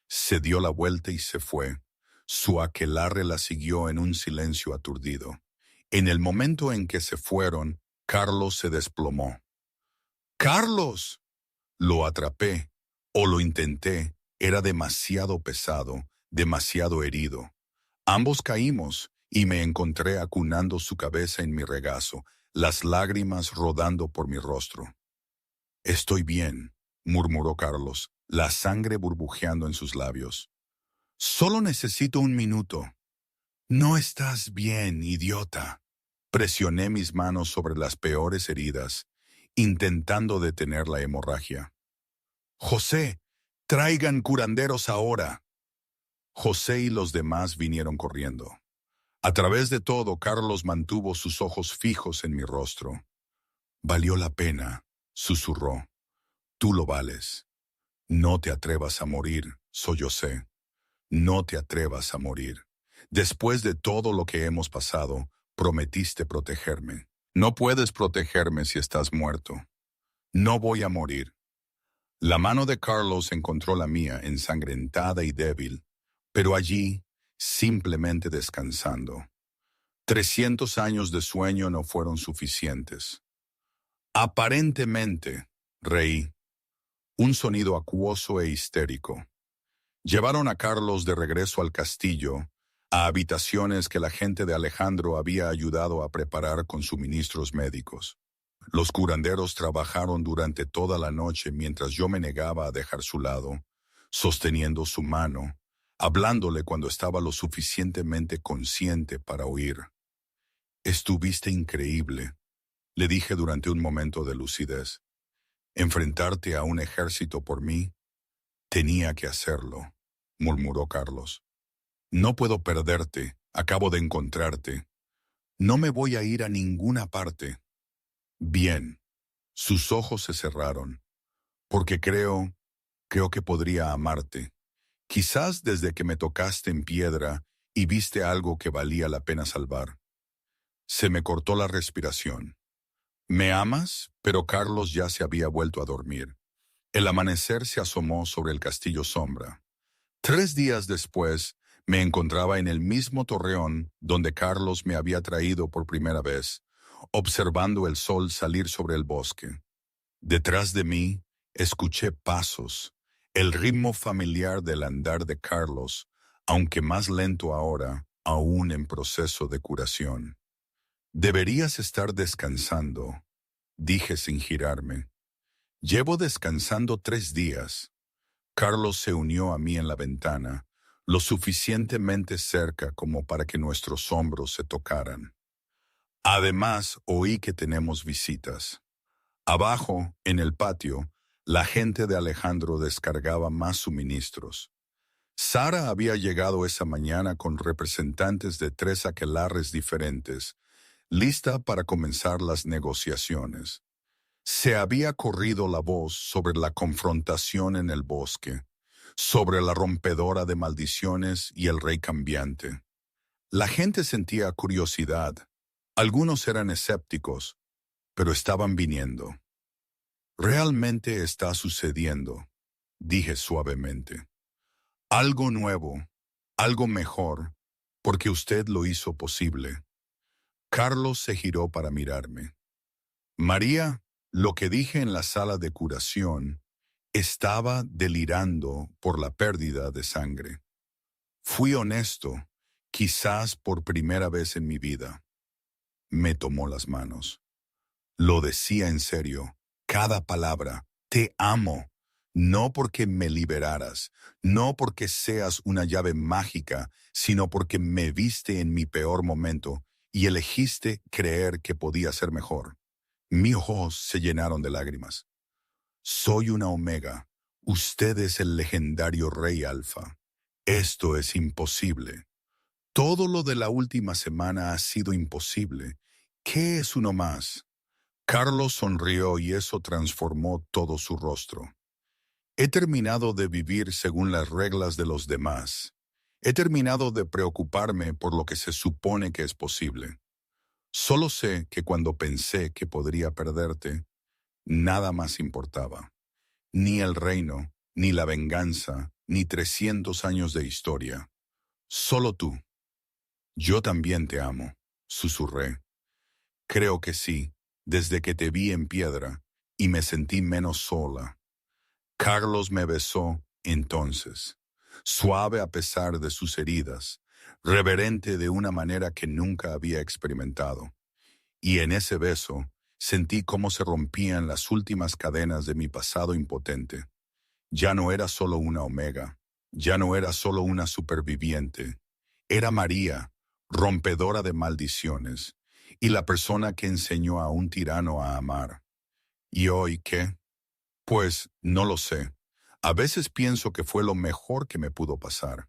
Se dio la vuelta y se fue. Su aquelarre la siguió en un silencio aturdido. En el momento en que se fueron, Carlos se desplomó. ¡Carlos! Lo atrapé, o lo intenté. Era demasiado pesado, demasiado herido. Ambos caímos, y me encontré acunando su cabeza en mi regazo, las lágrimas rodando por mi rostro. Estoy bien, murmuró Carlos, la sangre burbujeando en sus labios. Solo necesito un minuto. No estás bien, idiota. Presioné mis manos sobre las peores heridas, intentando detener la hemorragia. José, traigan curanderos ahora. José y los demás vinieron corriendo. A través de todo, Carlos mantuvo sus ojos fijos en mi rostro. Valió la pena, susurró. Tú lo vales. No te atrevas a morir, sollocé. No te atrevas a morir. Después de todo lo que hemos pasado, prometiste protegerme. No puedes protegerme si estás muerto. No voy a morir. La mano de Carlos encontró la mía, ensangrentada y débil, pero allí, simplemente descansando. 300 años de sueño no fueron suficientes. Aparentemente, reí. un sonido acuoso e histérico. Llevaron a Carlos de regreso al castillo, a habitaciones que la gente de Alejandro había ayudado a preparar con suministros médicos. Los curanderos trabajaron durante toda la noche mientras yo me negaba a dejar su lado, sosteniendo su mano, hablándole cuando estaba lo suficientemente consciente para oír. «Estuviste increíble», le dije durante un momento de lucidez. «Enfrentarte a un ejército por mí, tenía que hacerlo», murmuró Carlos. «No puedo perderte, acabo de encontrarte. No me voy a ir a ninguna parte». «Bien». Sus ojos se cerraron. «Porque creo que podría amarte. Quizás desde que me tocaste en piedra y viste algo que valía la pena salvar». Se me cortó la respiración. «¿Me amas?», pero Carlos ya se había vuelto a dormir. El amanecer se asomó sobre el castillo sombra. 3 días después, me encontraba en el mismo torreón donde Carlos me había traído por primera vez, observando el sol salir sobre el bosque. Detrás de mí, escuché pasos, el ritmo familiar del andar de Carlos, aunque más lento ahora, aún en proceso de curación. «Deberías estar descansando», dije sin girarme. «Llevo descansando 3 días». Carlos se unió a mí en la ventana, lo suficientemente cerca como para que nuestros hombros se tocaran. «Además, oí que tenemos visitas». Abajo, en el patio, la gente de Alejandro descargaba más suministros. Sara había llegado esa mañana con representantes de 3 aquelarres diferentes, lista para comenzar las negociaciones. Se había corrido la voz sobre la confrontación en el bosque, sobre la rompedora de maldiciones y el rey cambiante. La gente sentía curiosidad. Algunos eran escépticos, pero estaban viniendo. «Realmente está sucediendo», dije suavemente. «Algo nuevo, algo mejor, porque usted lo hizo posible». Carlos se giró para mirarme. «María, lo que dije en la sala de curación, estaba delirando por la pérdida de sangre. Fui honesto, quizás por primera vez en mi vida». Me tomó las manos. Lo decía en serio, cada palabra. «Te amo». No porque me liberaras, no porque seas una llave mágica, sino porque me viste en mi peor momento y elegiste creer que podía ser mejor. Mis ojos se llenaron de lágrimas. «Soy una omega. Usted es el legendario rey alfa. Esto es imposible. Todo lo de la última semana ha sido imposible. ¿Qué es uno más?» Carlos sonrió y eso transformó todo su rostro. «He terminado de vivir según las reglas de los demás. He terminado de preocuparme por lo que se supone que es posible. Solo sé que cuando pensé que podría perderte, nada más importaba. Ni el reino, ni la venganza, ni 300 años de historia. Solo tú». «Yo también te amo», susurré. «Creo que sí, desde que te vi en piedra y me sentí menos sola». Carlos me besó entonces, suave a pesar de sus heridas, reverente de una manera que nunca había experimentado. Y en ese beso sentí cómo se rompían las últimas cadenas de mi pasado impotente. Ya no era solo una omega, ya no era solo una superviviente. Era María, rompedora de maldiciones, y la persona que enseñó a un tirano a amar. ¿Y hoy qué? Pues no lo sé. A veces pienso que fue lo mejor que me pudo pasar.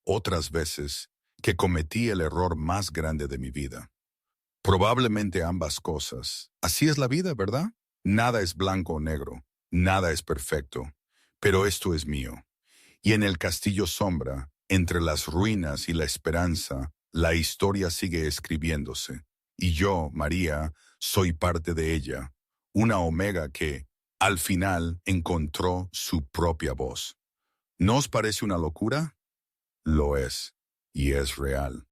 Otras veces que cometí el error más grande de mi vida. Probablemente ambas cosas. Así es la vida, ¿verdad? Nada es blanco o negro, nada es perfecto, pero esto es mío. Y en el castillo sombra, entre las ruinas y la esperanza, la historia sigue escribiéndose. Y yo, María, soy parte de ella, una omega que, al final, encontró su propia voz. ¿No os parece una locura? Lo es, y es real.